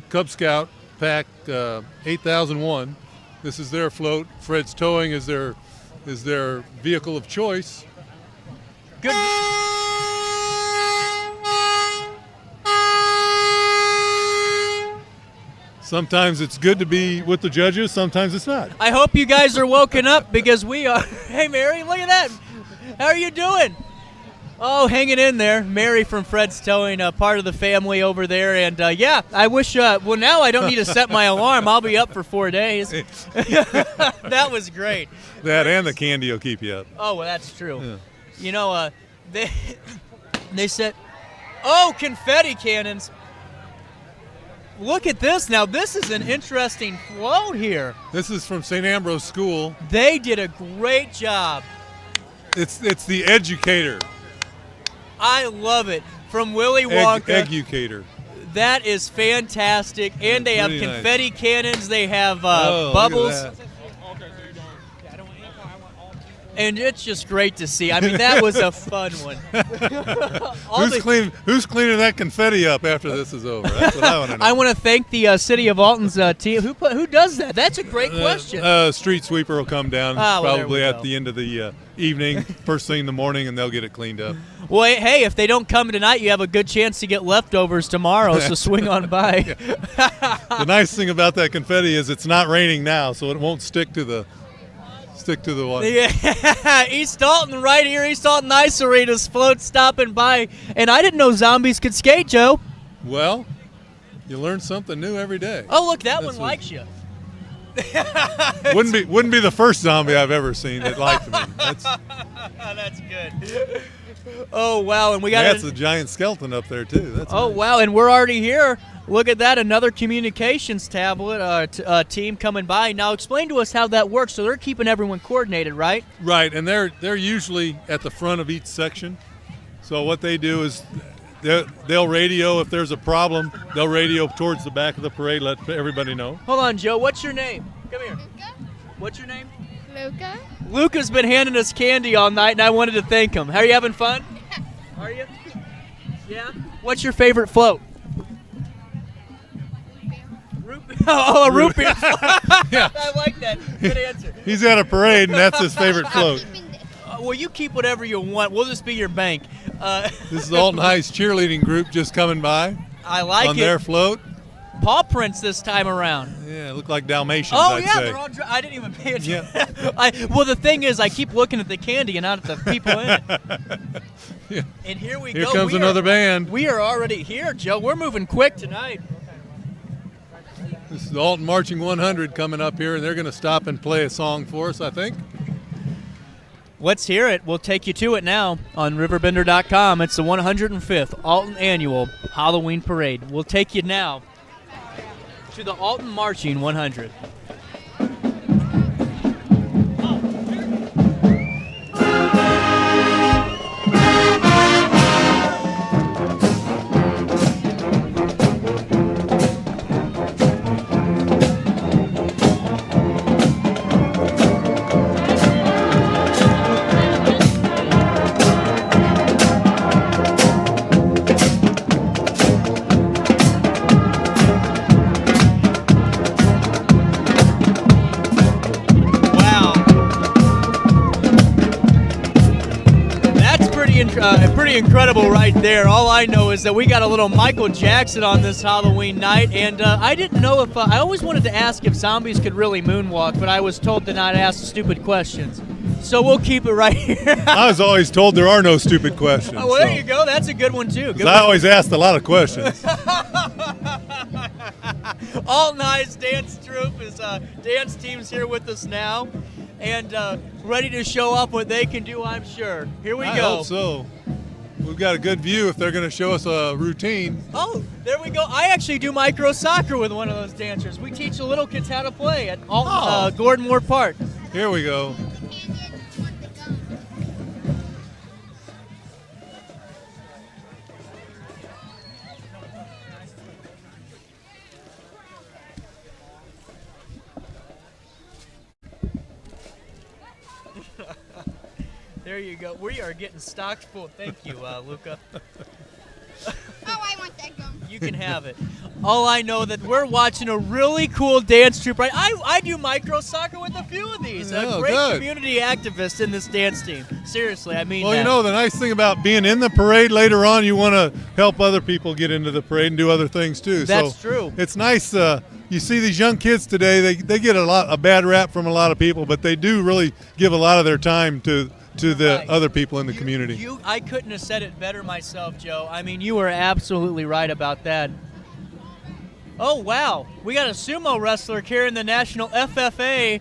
Cub Scout Pack 8001. This is their float. Fred's Towing is their vehicle of choice. Good. Sometimes it's good to be with the judges, sometimes it's not. I hope you guys are woken up because we are. Hey, Mary, look at that. How are you doing? Oh, hanging in there. Mary from Fred's Towing, part of the family over there. And, yeah, I wish, well, now I don't need to set my alarm. I'll be up for 4 days. That was great. That and the candy will keep you up. Oh, well, that's true. Yeah. You know, they said, oh, confetti cannons. Look at this. Now, this is an interesting float here. This is from St. Ambrose School. They did a great job. It's the Educator. I love it. From Willy Wonka. Educator. That is fantastic. And they have confetti cannons. They have bubbles. Look at that. And it's just great to see. I mean, that was a fun one. Who's cleaning that confetti up after this is over? That's what I want to know. I want to thank the City of Alton's team. Who does that? That's a great question. Street sweeper will come down probably at the end of the evening, first thing in the morning, and they'll get it cleaned up. Well, hey, if they don't come tonight, you have a good chance to get leftovers tomorrow, so swing on by. The nice thing about that confetti is it's not raining now, so it won't stick to the one. Yeah, East Alton right here, East Alton Ice Arena's float stopping by. And I didn't know zombies could skate, Joe. Well, you learn something new every day. Oh, look, that one likes you. Wouldn't be the first zombie I've ever seen that liked me. That's good. Oh, wow. And that's a giant skeleton up there, too. That's nice. Wow. And we're already here. Look at that, another communications tablet team coming by. Now, explain to us how that works. So they're keeping everyone coordinated, right? Right, and they're usually at the front of each section. So what they do is they'll radio if there's a problem. They'll radio towards the back of the parade, let everybody know. Hold on, Joe. What's your name? Come here. Luca. What's your name? Luca. Luca's been handing us candy all night, and I wanted to thank him. Are you having fun? Are you? Yeah? What's your favorite float? A root beer. Yeah. I like that. Good answer. He's at a parade, and that's his favorite float. Well, you keep whatever you want. We'll just be your bank. This is Alton High's cheerleading group just coming by. I like it. On their float. paw prints this time around. Yeah, look like Dalmatians, Oh, I'd yeah, say. they're all I didn't even pay attention. Well, the thing is, I keep looking at the candy and not at the people in it. Yeah. And here we Here go. comes another band. We are already here, Joe. We're moving quick tonight. This is the Alton Marching 100 coming up here, and they're going to stop and play a song for us, I think. Let's hear it. We'll take you to it now on RiverBender.com. It's the 105th Alton Annual Halloween Parade. We'll take you now to the Alton Marching 100. Pretty incredible right there. All I know is that we got a little Michael Jackson on this Halloween night, and I didn't know if I always wanted to ask if zombies could really moonwalk, but I was told to not ask stupid questions. So we'll keep it right here. I was always told there are no stupid questions. Well, there you go. That's a good one, too. Good I always asked a lot of questions. Alton High's dance troupe is dance team's here with us now, and ready to show off what they can do, I'm sure. Here we go. I hope so. We've got a good view if they're going to show us a routine. Oh, there we go. I actually do micro soccer with one of those dancers. We teach the little kids how to play at Alton, Gordon Moore Park. Here we go. There you go. We are getting stocked full. Thank you, Luca. I want that gum. You can have it. All I know that we're watching a really cool dance troupe. Right, I do micro soccer with a few of these. A great community activist in this dance team. Seriously, I mean. Well, you know, the nice thing about being in the parade later on, you want to help other people get into the parade and do other things too. That's true. It's nice. You see these young kids today; they get a bad rap from a lot of people, but they do really give a lot of their time to the other people in the community. I couldn't have said it better myself, Joe. I mean, you were absolutely right about that. Oh, wow. We got a sumo wrestler carrying the National FFA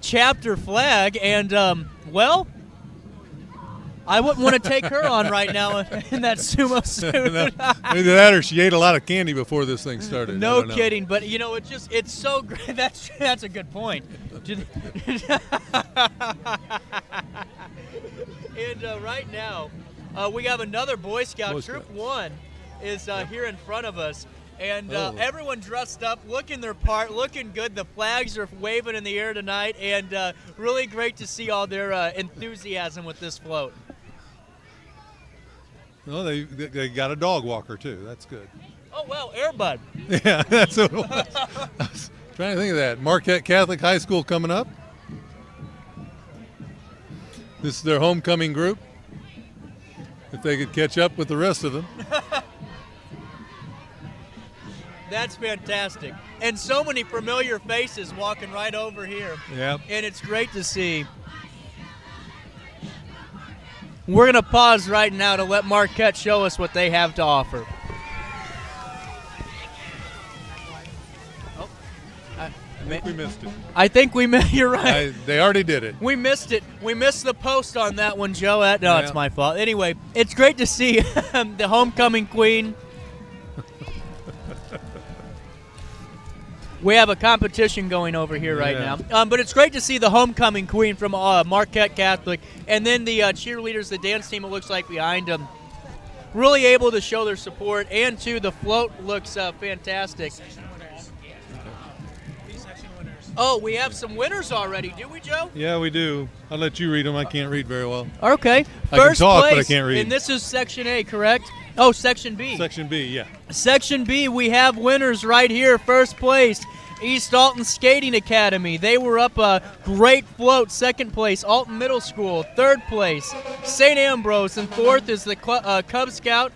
chapter flag, and, well, I wouldn't want to take her on right now in that sumo suit. Either that or she ate a lot of candy before this thing started. No kidding, but, you know, it's so great. That's a good point. And right now, we have another Boy Scout. Troop 1 is here in front of us. And everyone dressed up, looking their part, looking good. The flags are waving in the air tonight, and really great to see all their enthusiasm with this float. Well, they got a dog walker, too. That's good. Oh, well, Airbud. Yeah, that's what it was. I was trying to think of that. Marquette Catholic High School coming up. This is their homecoming group. If they could catch up with the rest of them. That's fantastic. And so many familiar faces walking right over here. Yeah. And it's great to see. We're going to pause right now to let Marquette show us what they have to offer. I think we missed it. I think we missed. You're right. They already did it. We missed it. We missed the post on that one, Joe. No, it's my fault. Anyway, it's great to see the homecoming queen. We have a competition going over here right now. But it's great to see the homecoming queen from Marquette Catholic, and then the cheerleaders, the dance team, it looks like, behind them. Really able to show their support, and, too, the float looks fantastic. Oh, we have some winners already, do we, Joe? Yeah, we do. I'll let you read them. I can't read very well. Okay. I can talk, but I can't read. And this is Section A, correct? Oh, Section B. Section B, yeah. Section B, we have winners right here. First place, East Alton Skating Academy. They were up a great float. Second place, Alton Middle School. Third place, St. Ambrose. And fourth is the Cub Scout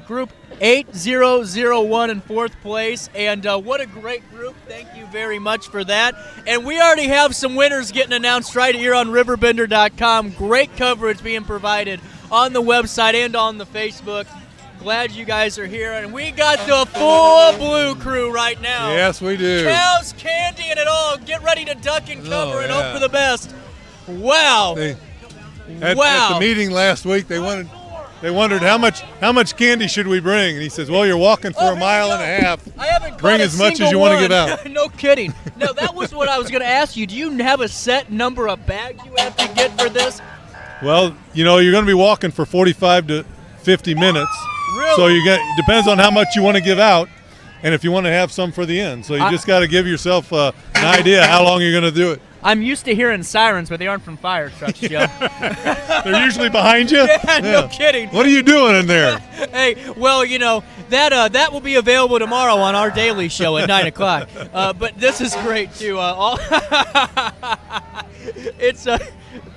group 8001 in fourth place. And what a great group. Thank you very much for that. And we already have some winners getting announced right here on RiverBender.com. Great coverage being provided on the website and on the Facebook. Glad you guys are here. And we got the full blue crew right now. Yes, we do. Cows, candy, and it all. Get ready to duck and cover and hope for the best. Wow. At the meeting last week, they wondered how much candy should we bring, and he says, "Well, you're walking for a mile and a half. I haven't bring as much as you want to give out." No kidding. No, that was what I was going to ask you. Do you have a set number of bags you have to get for this? Well, you're going to be walking for 45 to 50 minutes. Really? So depends on how much you want to give out, and if you want to have some for the end. So you just got to give yourself an idea how long you're going to do it. I'm used to hearing sirens, but they aren't from fire trucks, Joe. They're usually behind you? Yeah, no kidding. What are you doing in there? Hey, well, that will be available tomorrow on our daily show at 9 o'clock. But this is great, too. It's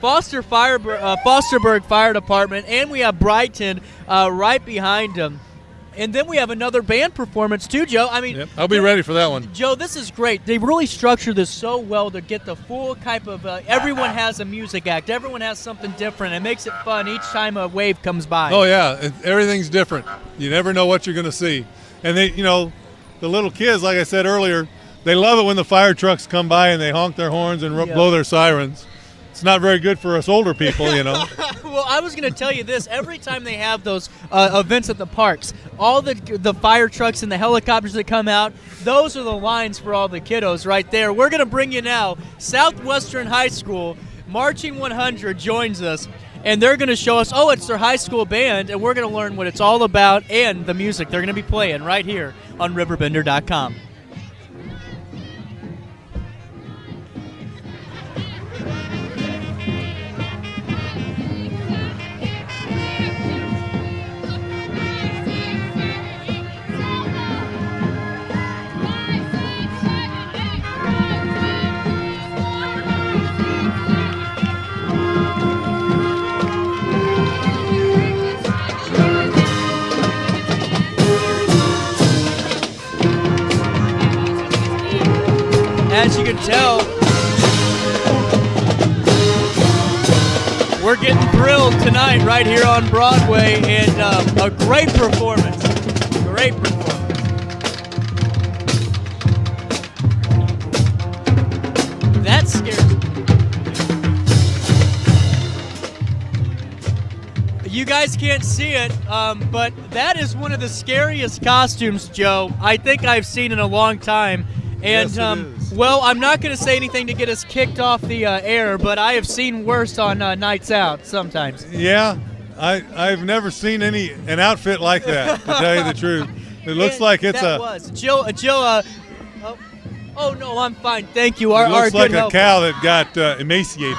Fosterburg Fire Department, and we have Brighton right behind them. And then we have another band performance, too, Joe. I mean, I'll be ready for that one. Joe, this is great. They really structure this so well to get the full type of everyone has a music act. Everyone has something different. It makes it fun each time a wave comes by. Oh, yeah. Everything's different. You never know what you're going to see. And they, the little kids, like I said earlier, they love it when the fire trucks come by and they honk their horns and blow their sirens. It's not very good for us older people, Well, I was going to tell you this. Every time they have those events at the parks, all the fire trucks and the helicopters that come out, those are the lines for all the kiddos right there. We're going to bring you now. Southwestern High School, Marching 100 joins us, and they're going to show us, it's their high school band, and we're going to learn what it's all about and the music they're going to be playing right here on RiverBender.com. As you can tell, we're getting thrilled tonight right here on Broadway, and a great performance. Great performance. That scares me. You guys can't see it, but that is one of the scariest costumes, Joe, I think I've seen in a long time. And, yes, it is. Well, I'm not going to say anything to get us kicked off the air, but I have seen worse on nights out sometimes. Yeah, I've never seen an outfit like that, to tell you the truth. It looks like it's Jill, oh, no, I'm fine. Thank you. It looks like a cow that got emaciated.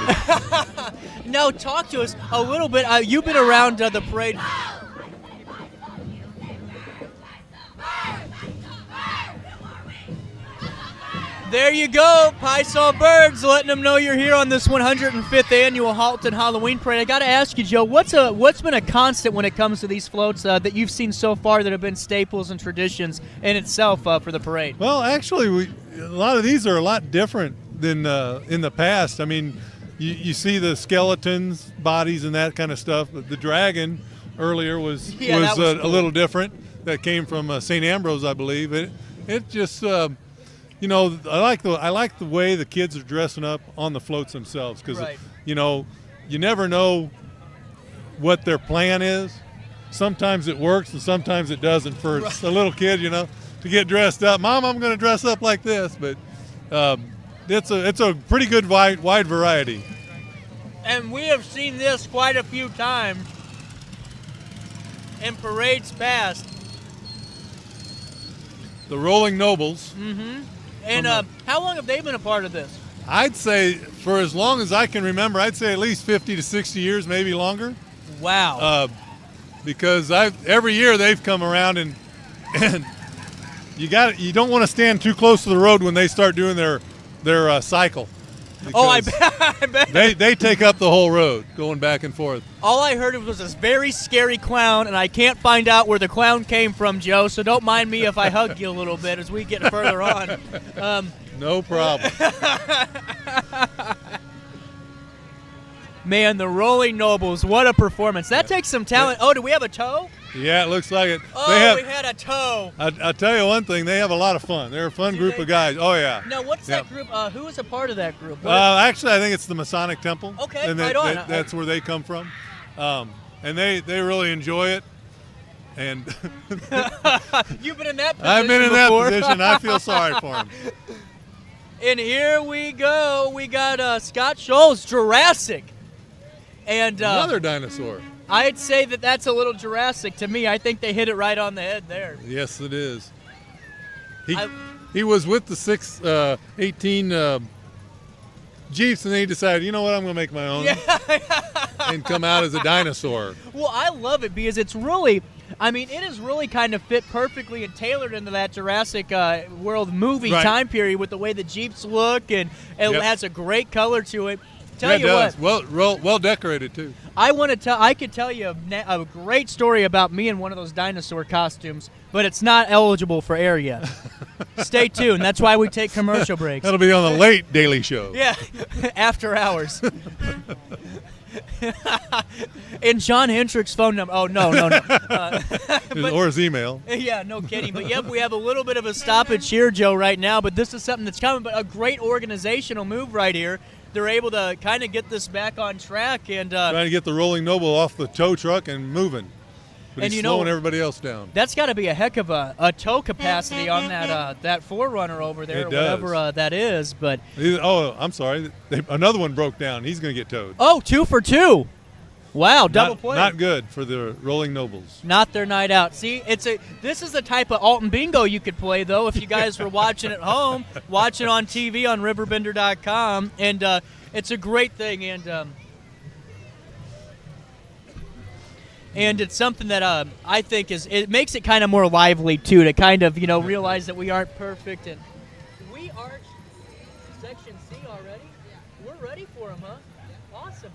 No, talk to us a little bit. You've been around the parade. There you go, Pie-Saw Birds, letting them know you're here on this 105th annual Alton Halloween Parade. I got to ask you, Joe, what's been a constant when it comes to these floats that you've seen so far that have been staples and traditions in itself for the parade? Well, actually, a lot of these are a lot different than in the past. I mean, you see the skeletons, bodies, and that kind of stuff. But the dragon earlier was cool. a little different. That came from St. Ambrose, I believe. It just. I like the way the kids are dressing up on the floats themselves because, you never know what their plan is. Sometimes it works and sometimes it doesn't for a little kid, to get dressed up. Mom, I'm going to dress up like this, but it's a pretty good wide variety. And we have seen this quite a few times in parades past. The Rolling Nobles. Mm-hmm. And how long have they been a part of this? I'd say for as long as I can remember, I'd say at least 50 to 60 years, maybe longer. Wow. Because every year they've come around and you don't want to stand too close to the road when they start doing their cycle. Oh, I bet. They take up the whole road, going back and forth. All I heard was this very scary clown, and I can't find out where the clown came from, Joe, so don't mind me if I hug you a little bit as we get further on. No problem. Man, the Rolling Nobles, what a performance. That takes some talent. Oh, do we have a toe? Yeah, it looks like it. Oh, we had a toe. I'll tell you one thing, they have a lot of fun. They're a fun group of guys. Oh, yeah. Now, what's that group? Who is a part of that group? Actually, I think it's the Masonic Temple. Okay, and right on. That's where they come from. And they really enjoy it. And You've been in that position I've been in before. that position. I feel sorry for them. And here we go. We got Scott Scholl's Jurassic. And another dinosaur. I'd say that's a little Jurassic to me. I think they hit it right on the head there. Yes, it is. He was with the 18 Jeeps, and then he decided, you know what, I'm going to make my own and come out as a dinosaur. Well, I love it because it's really, it is really kind of fit perfectly and tailored into that Jurassic World movie time period with the way the Jeeps look, and it has a great color to it. Tell you what, well decorated too. I could tell you a great story about me in one of those dinosaur costumes, but it's not eligible for air yet. Stay tuned. That's why we take commercial breaks. That'll be on the late Daily Show. Yeah, after hours. And John Hendrick's phone number. Oh, no. Or his email. Yeah, no kidding. But, yep, we have a little bit of a stoppage here, Joe, right now. But this is something that's coming. But a great organizational move right here. They're able to kind of get this back on track. And trying to get the Rolling Noble off the tow truck and moving. But he's slowing everybody else down. That's got to be a heck of a tow capacity on that 4Runner over there, or whatever that is. But I'm sorry. Another one broke down. He's going to get towed. Oh, 2 for 2. Wow, double play. Not good for the Rolling Nobles. Not their night out. See, this is the type of Alton bingo you could play, though, if you guys were watching at home, watching on TV on RiverBender.com. And it's a great thing. And it's something that I think it makes it kind of more lively, too, to kind of, realize that we aren't perfect. And we are Section C already? Yeah. We're ready for them, huh? Yeah. Awesome.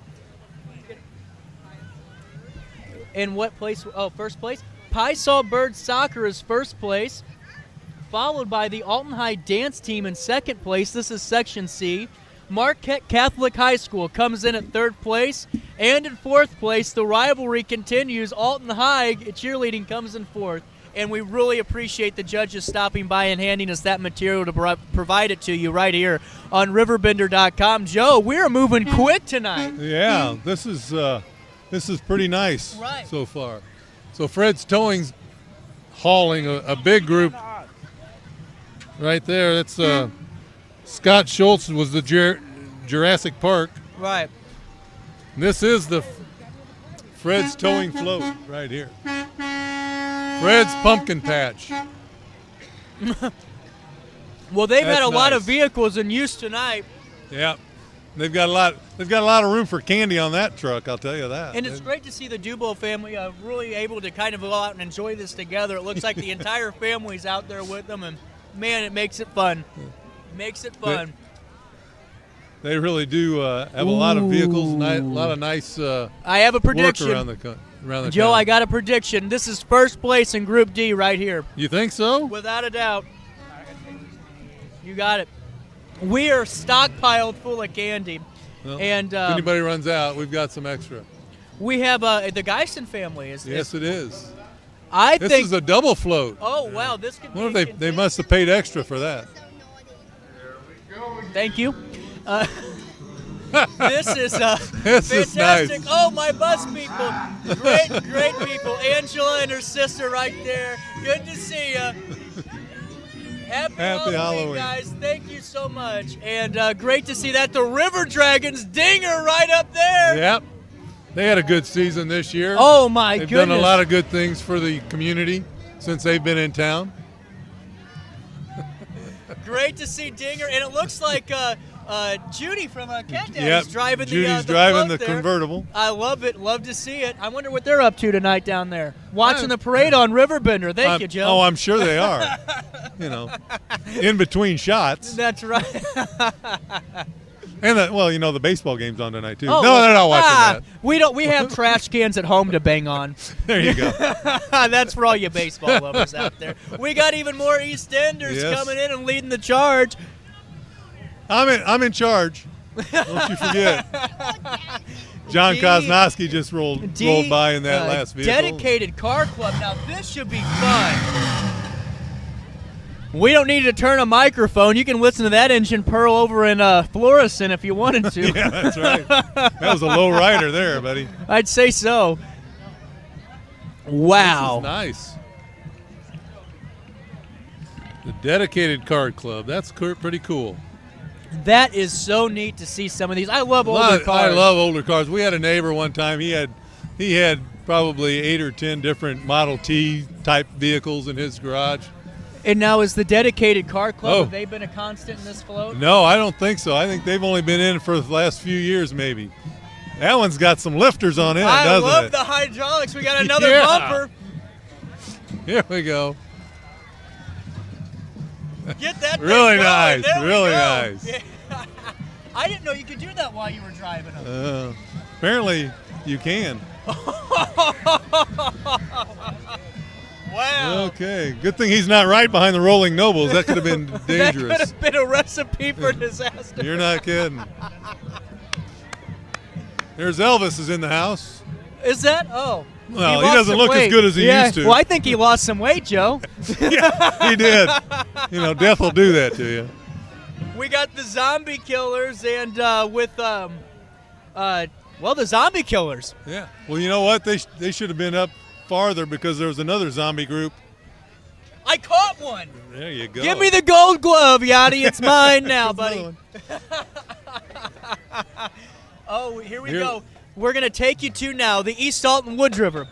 In what place? Oh, first place. Pie Salt Bird Soccer is first place, followed by the Alton High Dance Team in second place. This is Section C. Marquette Catholic High School comes in at third place. And in fourth place, the rivalry continues. Alton High cheerleading comes in fourth. And we really appreciate the judges stopping by and handing us that material to provide it to you right here on RiverBender.com. Joe, we're moving quick tonight. Yeah, this is pretty nice so far. So Fred's Towing's hauling a big group right there. That's Scott Schultz was the Jurassic Park. Right. This is the Fred's Towing float right here. Fred's Pumpkin Patch. Well, they've had a lot of vehicles in use tonight. Yeah. They've got a lot of room for candy on that truck, I'll tell you that. And it's great to see the Dubo family really able to kind of go out and enjoy this together. It looks like the entire family's out there with them, and man, it makes it fun. Makes it fun. They really do have a lot of vehicles, a lot of nice I have a prediction. Work around the Joe, town. I got a prediction. This is first place in Group D right here. You think so? Without a doubt. You got it. We are stockpiled full of candy. Well, and if anybody runs out, we've got some extra. We have the Geisen family. Yes, it is. This is a double float. Oh, wow. This could be they must have paid extra for that. Thank you. This is this fantastic. Is nice. Oh, my bus people. Great people. Angela and her sister right there. Good to see you. Happy Halloween, guys. Thank you so much. And great to see that. The River Dragons dinger right up there. Yep. They had a good season this year. Oh, my goodness. They've done a lot of good things for the community since they've been in town. Great to see Dinger. And it looks like Judy from Cat Daddy's driving Judy's the driving the there. convertible. I love it. Love to see it. I wonder what they're up to tonight down there. Watching the parade on RiverBender. Thank you, Joe. Oh, I'm sure they are. In between shots. That's right. And the baseball game's on tonight too. Oh, no, they're not watching that. We have trash cans at home to bang on. There you go. That's for all you baseball lovers out there. We got even more East Enders coming in and leading the charge. I'm in charge. Don't you forget. John Kosnowski just rolled by in that last vehicle. Dedicated car club. Now this should be fun. We don't need to turn a microphone. You can listen to that engine purr over in Florissant if you wanted to. Yeah, that's right. That was a low rider there, buddy. I'd say so. Wow. This is nice. The dedicated card club. That's pretty cool. That is so neat to see some of these. I love older cars. I love older cars. We had a neighbor one time. He had probably 8 or 10 different Model T type vehicles in his garage. And now is the dedicated car club, have they been a constant in this float? No, I don't think so. I think they've only been in for the last few years maybe. That one's got some lifters on it, doesn't it? I love the hydraulics. We got another bumper. Here we go. Get that thing really going. Nice. There really we go. Nice. Yeah. I didn't know you could do that while you were driving them. Apparently you can. Wow. Okay. Good thing he's not right behind the Rolling Nobles. That could have been dangerous. That could have been a recipe for disaster. You're not kidding. There's Elvis is in the house. Is that? Oh. Well, he doesn't look as good as he used to. Well, I think he lost some weight, Joe. Yeah, he did. Death will do that to you. We got the zombie killers and the zombie killers. Yeah. Well, you know what? They should have been up farther because there was another zombie group. I caught one. There you go. Give me the gold glove, Yachty. It's mine now, buddy. Oh, here we go. We're going to take you to now the East Alton Woods River.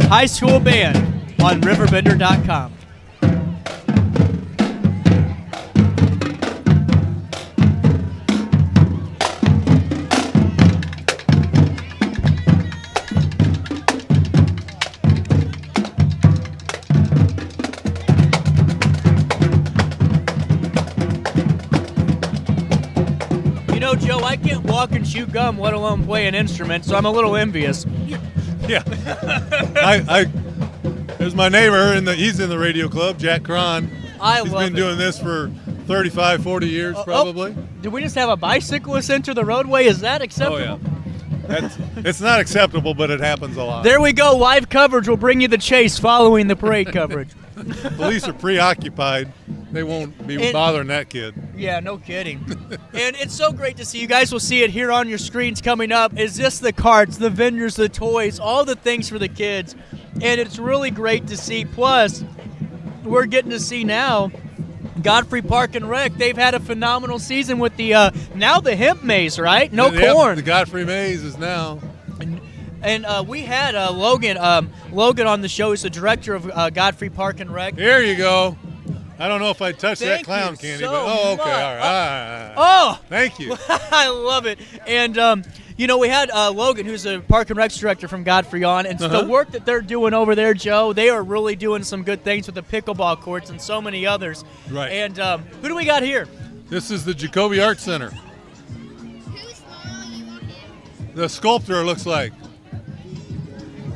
High school band on RiverBender.com. Joe, I can't walk and chew gum, let alone play an instrument, so I'm a little envious. Yeah. There's my neighbor, he's in the radio club, Jack Cron. He's been doing this for 35, 40 years probably. Did we just have a bicyclist enter the roadway? Is that acceptable? Oh, yeah. It's not acceptable, but it happens a lot. There we go. Live coverage will bring you the chase following the parade coverage. Police are preoccupied. They won't be bothering that kid. Yeah, no kidding. And it's so great to see. You guys will see it here on your screens coming up. Is this the carts, the vendors, the toys, all the things for the kids. And it's really great to see. Plus, we're getting to see now Godfrey Park and Rec. They've had a phenomenal season with the now the hemp maze, right? No corn. The Godfrey maze is now. And we had Logan on the show. He's the director of Godfrey Park and Rec. Here you go. I don't know if I'd touch that clown candy, but okay, all right. Oh, thank you. I love it. And we had Logan, who's the Park and Rec director from Godfrey, on, and the work that they're doing over there, Joe, they are really doing some good things with the pickleball courts and so many others. Right. And who do we got here? This is the Jacoby Art Center. The sculptor looks like.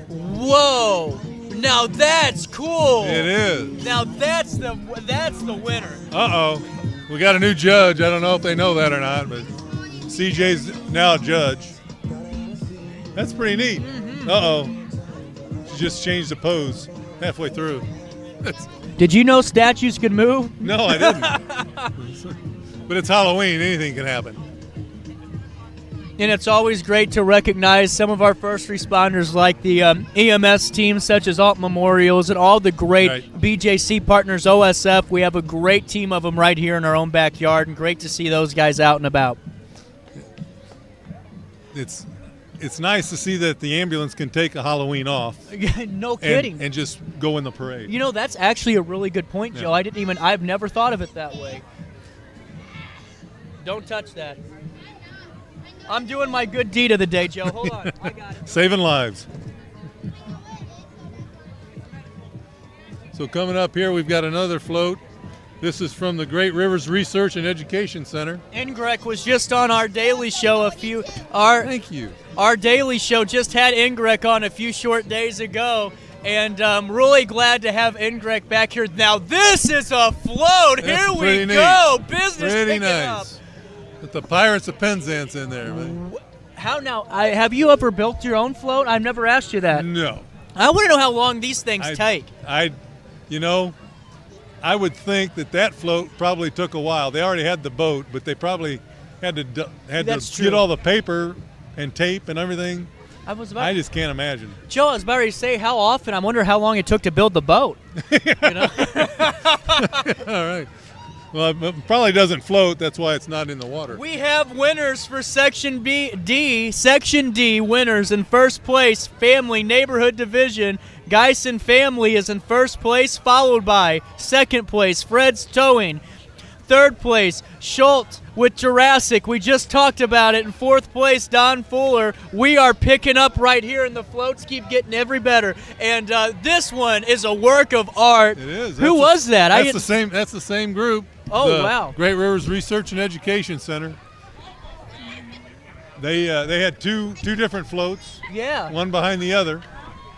Whoa. Now that's cool. It is. Now that's the winner. Uh-oh. We got a new judge. I don't know if they know that or not, but CJ's now a judge. That's pretty neat. Mm-hmm. Uh-oh. She just changed the pose halfway through. Did you know statues could move? No, I didn't. But it's Halloween. Anything can happen. And it's always great to recognize some of our first responders like the EMS teams such as Alton Memorials and all the great BJC partners, OSF. We have a great team of them right here in our own backyard, and great to see those guys out and about. It's nice to see that the ambulance can take a Halloween off. No kidding. And just go in the parade. You know, that's actually a really good point, Joe. I've never thought of it that way. Don't touch that. I'm doing my good deed of the day, Joe. Hold on. I got it. Saving lives. So coming up here, we've got another float. This is from the Great Rivers Research and Education Center. Ingrek was just on our daily show Thank you. Our daily show just had Ingrek on a few short days ago, and I'm really glad to have Ingrek back here. Now this is a float. Here we go. Business pretty picking up. With the Pirates of Penzance in there, man. How now? Have you ever built your own float? I've never asked you that. No. I want to know how long these things take. I would think that float probably took a while. They already had the boat, but they probably had to get all the paper and tape and everything. I just can't imagine. Joe, I was about to say, how often? I wonder how long it took to build the boat. All right. Well, it probably doesn't float. That's why it's not in the water. We have winners for Section D. Section D winners in first place, Family Neighborhood Division. Geisen Family is in first place, followed by second place, Fred's Towing. Third place, Schultz with Jurassic. We just talked about it. In fourth place, Don Fuller. We are picking up right here, and the floats keep getting every better. And this one is a work of art. It is. Who was that? That's the same group. Oh, wow. Great Rivers Research and Education Center. They had two different floats. Yeah. One behind the other.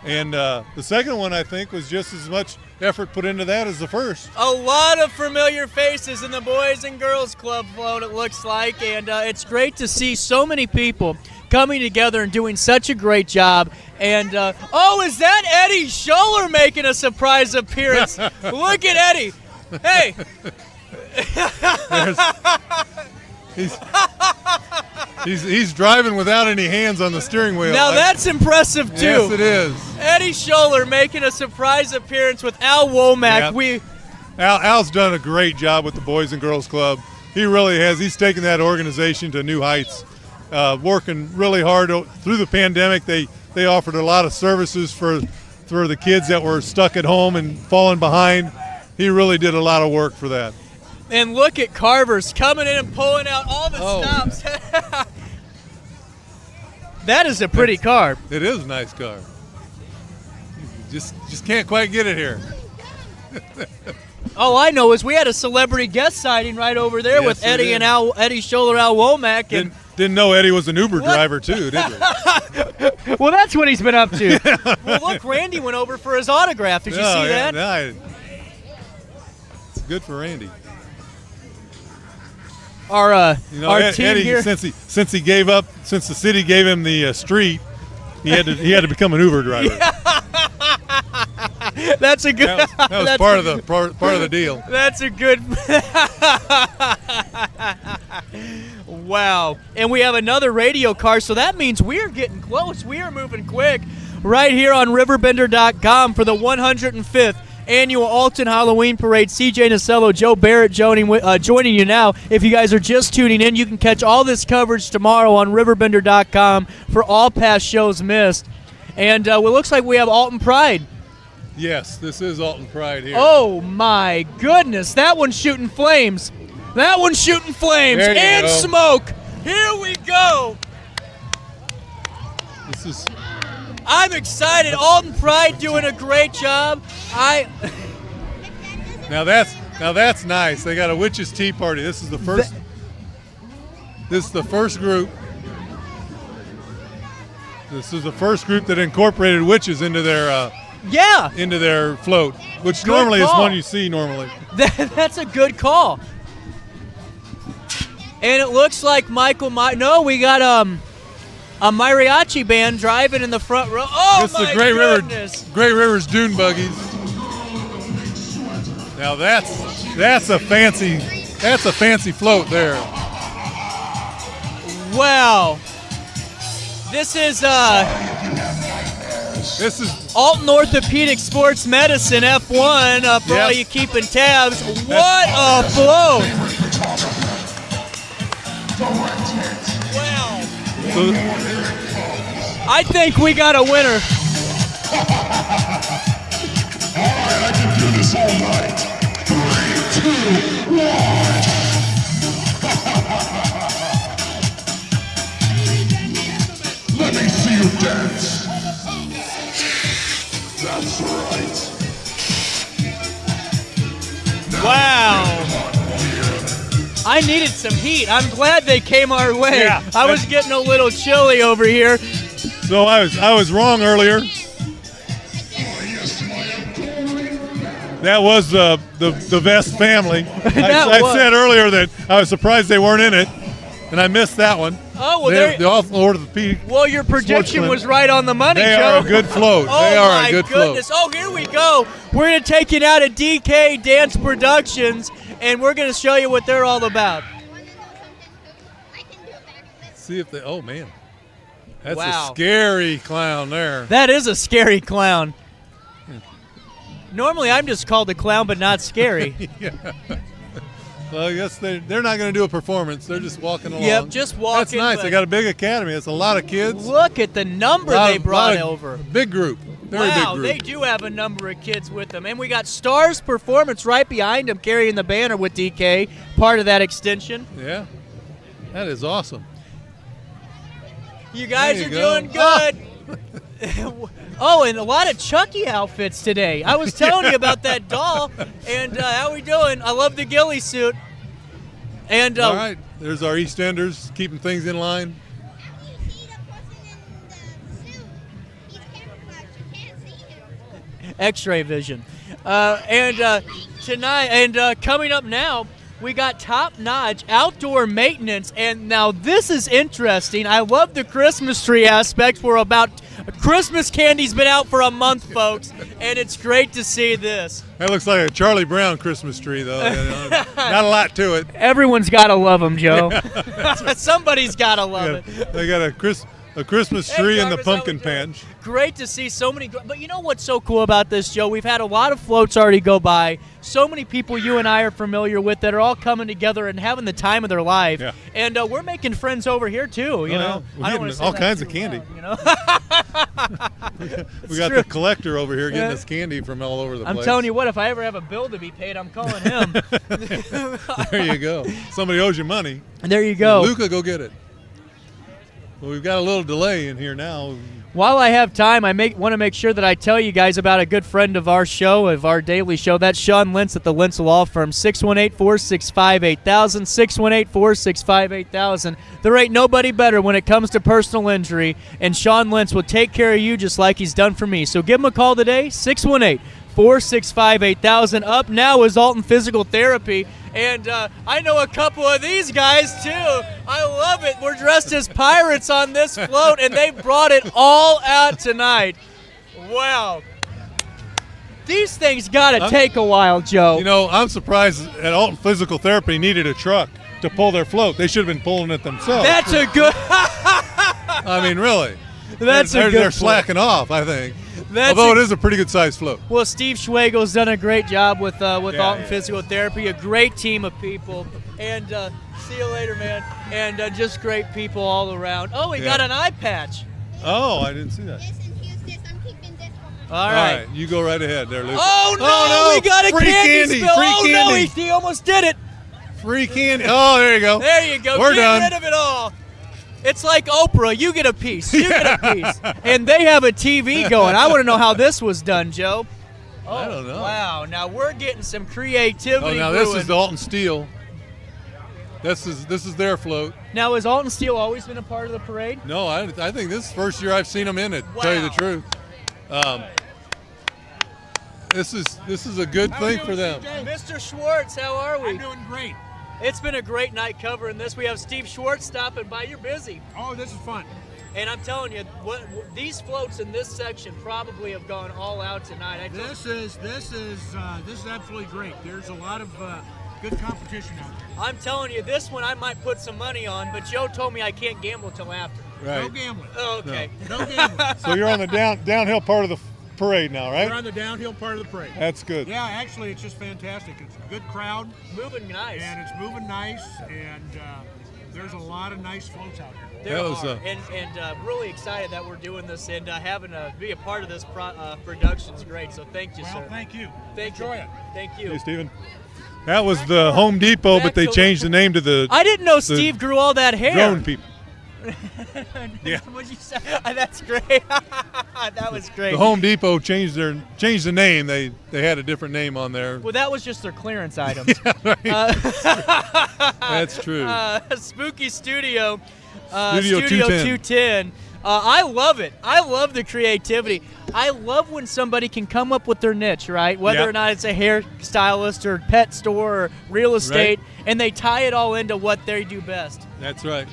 And the second one, I think, was just as much effort put into that as the first. A lot of familiar faces in the Boys and Girls Club float, it looks like. And it's great to see so many people coming together and doing such a great job. And, is that Eddie Scholler making a surprise appearance? Look at Eddie. Hey. He's driving without any hands on the steering wheel. Now that's impressive too. Yes, it is. Eddie Scholler making a surprise appearance with Al Womack. Yep. Al's done a great job with the Boys and Girls Club. He really has. He's taken that organization to new heights. Working really hard through the pandemic. They offered a lot of services for the kids that were stuck at home and falling behind. He really did a lot of work for that. And look at Carver's coming in and pulling out all the stops. That is a pretty car. It is a nice car. Just can't quite get it here. All I know is we had a celebrity guest sighting right over there with Eddie and Eddie Scholler, Al Womack. And didn't know Eddie was an Uber driver too, did you? Well, that's what he's been up to. Well, look, Randy went over for his autograph. Did you see that? It's good for Randy. Our team Eddie, here. Since the city gave him the street, he had to become an Uber driver. That's a good. That was part of the deal. That's a good. Wow, and we have another radio car, so that means we are getting close. We are moving quick. Right here on RiverBender.com for the 105th. Annual Alton Halloween Parade. CJ Nasello, Joe Barrett joining you now. If you guys are just tuning in, you can catch all this coverage tomorrow on RiverBender.com for all past shows missed. And it looks like we have Alton Pride. Yes, this is Alton Pride here. Oh, my goodness. That one's shooting flames. And smoke. Here we go. This is... I'm excited. Alton Pride doing a great job. Now that's nice. They got a witches' tea party. This is the first. This is the first group. This is the first group that incorporated witches into their into their float, which Good normally call. is one you see normally. That's a good call. And it looks like we got a mariachi band driving in the front row. Oh, this is my the goodness. Great Rivers Dune Buggies. Now that's a fancy float there. Wow. This is Alton Orthopedic Sports Medicine F1 for all you keeping tabs. What a float. Wow. I think we got a winner. I can do this all night. 3, 2, 1. Let me see you dance. That's right. Wow. I needed some heat. I'm glad they came our way. Yeah. I was getting a little chilly over here. So I was wrong earlier. That was the Vest family. I said earlier that I was surprised they weren't in it, and I missed that one. Oh, well, they're off Lord of the Peak. Well, your prediction was right on the money, They Joe. are a good float. Oh, they are my a good goodness. float. Oh, here we go. We're going to take it out of DK Dance Productions, and we're going to show you what they're all about. See if they. Oh man, that's Wow. a scary clown there. That is a scary clown. Normally, I'm just called a clown, but not scary. Yeah. Well, I guess they're not going to do a performance. They're just walking along. Yep, just walking. That's nice. They got a big academy. It's a lot of kids. Look at the number they brought over. Big group. Very big Wow, group. they do have a number of kids with them. And we got Stars Performance right behind them carrying the banner with DK, part of that extension. Yeah. That is awesome. You guys There are you go. doing good. Oh, and a lot of Chucky outfits today. I was telling you about that doll. And how we doing? I love the ghillie suit. And all right. There's our EastEnders keeping things in line. X-ray vision. And tonight, and coming up now, we got top-notch outdoor maintenance. And now this is interesting. I love the Christmas tree aspect. We're about Christmas candy's been out for a month, folks, and it's great to see this. That looks like a Charlie Brown Christmas tree, though. Not a lot to it. Everyone's got to love them, Joe. Somebody's got to love it. They got a Christmas tree in the pumpkin patch. Great to see so many. But you know what's so cool about this, Joe? We've had a lot of floats already go by. So many people you and I are familiar with that are all coming together and having the time of their life. Yeah. And we're making friends over here, too. You know, We're I don't getting wanna say all that kinds too of candy. loud, you know? We got true. the collector over here getting Yeah. us candy from all over the place. I'm telling you what, if I ever have a bill to be paid, I'm calling him. There you go. Somebody owes you money. There you go. Luca, go get it. Well, we've got a little delay in here now. While I have time, I want to make sure that I tell you guys about a good friend of our show, of our daily show. That's Sean Lentz at the Lentz Law Firm, 618-465-8000, 618-465-8000. There ain't nobody better when it comes to personal injury, and Sean Lentz will take care of you just like he's done for me. So give him a call today, 618-465-8000. Up now is Alton Physical Therapy. And I know a couple of these guys, too. I love it. We're dressed as pirates on this float, and they brought it all out tonight. Wow. These things got to take a while, Joe. You know, I'm surprised at Alton Physical Therapy needed a truck to pull their float. They should have been pulling it themselves. That's a good... I mean, really. They're slacking off, I think. It is a pretty good-sized float. Well, Steve Schwegel's done a great job with Alton Physical Therapy, a great team of people. And see you later, man. And just great people all around. Oh, we got an eye patch. Oh, I didn't see that. All right. You go right ahead there, Luke. Oh, no, we got a free candy. spill. Free oh, candy. no, he almost did it. Free candy. Oh, there you go. There you go. We're Get done. rid of it all. It's like Oprah. You get a piece. You get a piece. And they have a TV going. I want to know how this was done, Joe. Oh, I don't know. Wow. Now we're getting some creativity. Oh, now this is the Alton Steel. This is their float. Now, has Alton Steel always been a part of the parade? No, I think this is the first year I've seen them in it, to tell you the truth. This is a good thing for them. Mr. Schwartz, how are we? I'm doing great. It's been a great night covering this. We have Steve Schwartz stopping by. You're busy. Oh, this is fun. And I'm telling you, these floats in this section probably have gone all out tonight. This is absolutely great. There's a lot of good competition out there. I'm telling you, this one I might put some money on, but Joe told me I can't gamble till after. Right. No gambling. Oh, okay. No gambling. So you're on the downhill part of the parade now, right? We're on the downhill part of the parade. That's good. Yeah, actually, it's just fantastic. It's a good crowd. Moving nice. And it's moving nice, and there's a lot of nice floats out here. There are, and really excited that we're doing this, and having to be a part of this production's great. So thank you, sir. Well, thank you. Enjoy it. Thank you. Hey, Steven. That was the Home Depot, but they changed the name to the. I didn't know Steve grew all that hair. Drone people. Yeah. What'd you say? That's great. That was great. The Home Depot changed the name. They had a different name on there. Well, that was just their clearance items. Yeah, right. That's true. Spooky Studio. Studio 210. I love it. I love the creativity. I love when somebody can come up with their niche, right? Whether or not it's a hairstylist or pet store or real estate, and they tie it all into what they do best. That's right.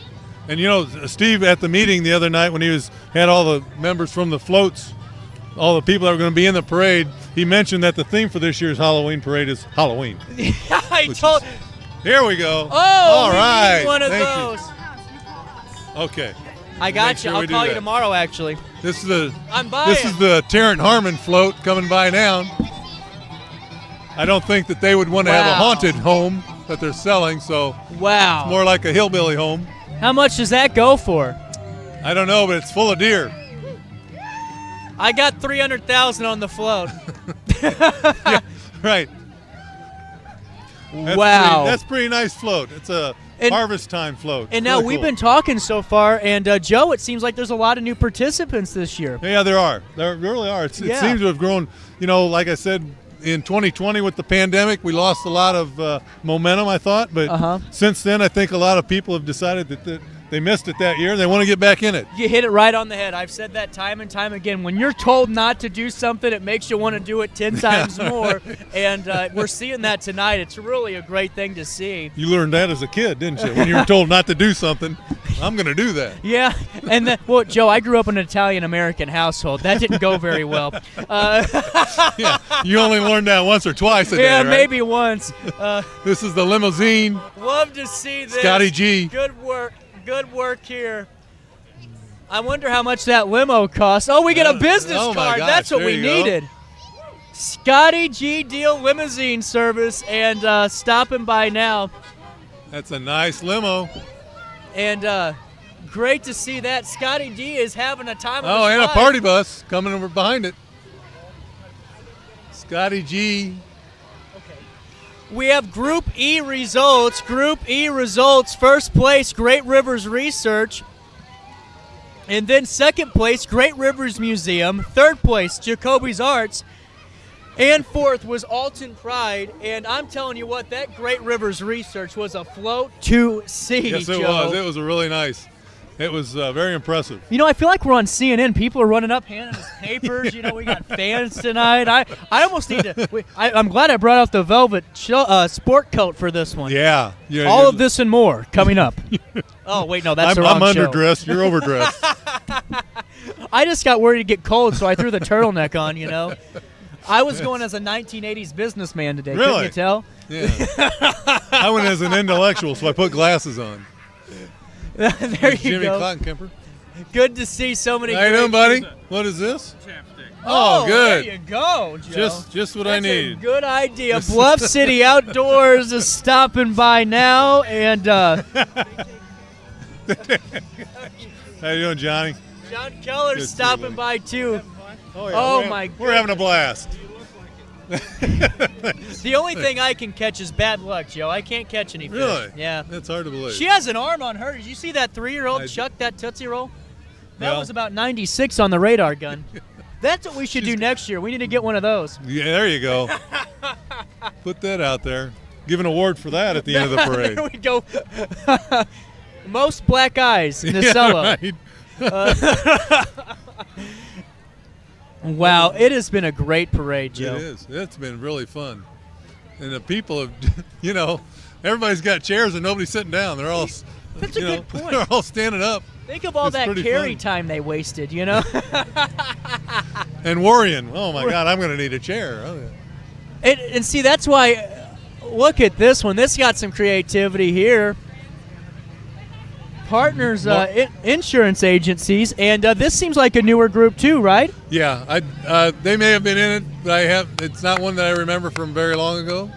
And, you know, Steve, at the meeting the other night when he had all the members from the floats, all the people that were going to be in the parade, he mentioned that the theme for this year's Halloween parade is Halloween. Here we go. Oh, all we right. need one of Thank those. You. Okay. I got you. I'll call you tomorrow, actually. This is the buying. This is the Terrence Harmon float coming by now. I don't think that they would want to have a haunted home that they're selling, so wow, it's more like a hillbilly home. How much does that go for? I don't know, but it's full of deer. I got 300,000 on the float. Yeah, right. That's pretty nice float. It's a harvest time float. And now we've been talking so far, and Joe, it seems like there's a lot of new participants this year. Yeah, there are. There really are. It seems to have grown. You know, like I said, in 2020 with the pandemic, we lost a lot of momentum, I thought. But since then, I think a lot of people have decided that they missed it that year. They want to get back in it. You hit it right on the head. I've said that time and time again. When you're told not to do something, it makes you want to do it 10 times more. And we're seeing that tonight. It's really a great thing to see. You learned that as a kid, didn't you? When you were told not to do something, I'm going to do that. Yeah. And then, well, Joe, I grew up in an Italian-American household. That didn't go very well. Yeah, you only learned that once or twice a day, right? Maybe once. This is the limousine. Love to see this. Scotty G. Good work. Good work here. I wonder how much that limo costs. Oh, we get a business card. Gosh, that's what we needed. Scotty G Deal Limousine Service, and stopping by now. That's a nice limo. And great to see that. Scotty G is having a time of his and life. a party bus coming over behind it. Scotty G. We have Group E results. Group E results, first place, Great Rivers Research. And then second place, Great Rivers Museum. Third place, Jacoby's Arts. And fourth was Alton Pride. And I'm telling you what, that Great Rivers Research was a float to see, Yes, it Joe. was. It was a really nice. It was very impressive. You know, I feel like we're on CNN. People are running up, handing us papers. You know, we got fans tonight. I almost need to. I'm glad I brought out the velvet sport coat for this one. Yeah. All of this and more coming up. Oh, wait, no, that's the wrong I'm show. underdressed. You're overdressed. I just got worried to get cold, so I threw the turtleneck on, you know. I was going as a 1980s businessman today. Really? Couldn't you tell? Yeah. I went as an intellectual, so I put glasses on. There you Jimmy go. Cotton-Kemper. Good to see so many. How you doing, buddy? What is this? Chapstick. Oh, good. There you go, Joe. Just what I need. A good idea. Bluff City Outdoors is stopping by now, and How you doing, Johnny? John Keller's Good to see you, stopping buddy. by too. Oh, my God. We're having a blast. The only thing I can catch is bad luck, Joe. I can't catch any fish. Really? Yeah. That's hard to believe. She has an arm on her. Did you see that 3-year-old chuck that Tootsie Roll? That Yeah. was about 96 on the radar gun. That's what we should do next year. We need to get one of those. Yeah, there you go. Put that out there. Give an award for that at the end of the parade. There we go. Most black eyes, Nacella. Yeah, right. Wow, it has been a great parade, Joe. It is. It's been really fun. And the people have, you know, everybody's got chairs and nobody's sitting down. They're all, That's a good point. They're all standing up. Think of all It's that pretty carry funny. time they wasted, you know? And worrying, oh my God, I'm going to need a chair. Oh, yeah. And see, that's why, look at this one. This got some creativity here. Partners, insurance agencies, and this seems like a newer group too, right? Yeah, they may have been in it, but it's not one that I remember from very long ago.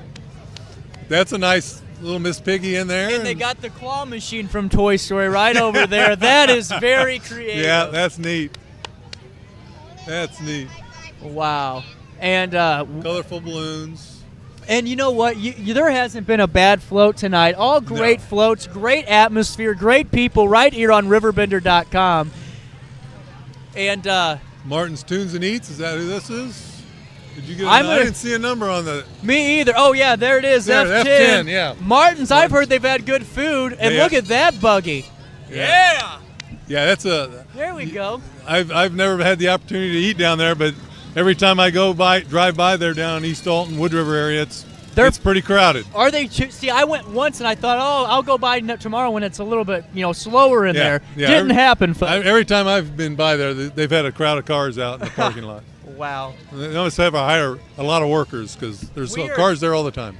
That's a nice little Miss Piggy in there. And they got the claw machine from Toy Story right over there. That is very creative. Yeah, that's neat. That's neat. Wow. And colorful balloons. And you know what? There hasn't been a bad float tonight. All great floats, great atmosphere, great people right here on RiverBender.com. And Martin's Tunes and Eats, is that who this is? Did you get I didn't see a number on the... Me either. Oh, yeah, there it is, there, F10. yeah. Martin's, I've heard they've had good food. And look at that buggy. Yeah. Yeah, that's a... There we go. I've never had the opportunity to eat down there, but every time I drive by there down in East Alton, Wood River area, it's pretty crowded. Are they? See, I went once and I thought, I'll go by tomorrow when it's a little bit, slower in there. Yeah, Didn't happen. Every time I've been by there, they've had a crowd of cars out in the parking lot. Wow. They always have a lot of workers because there's cars there all the time.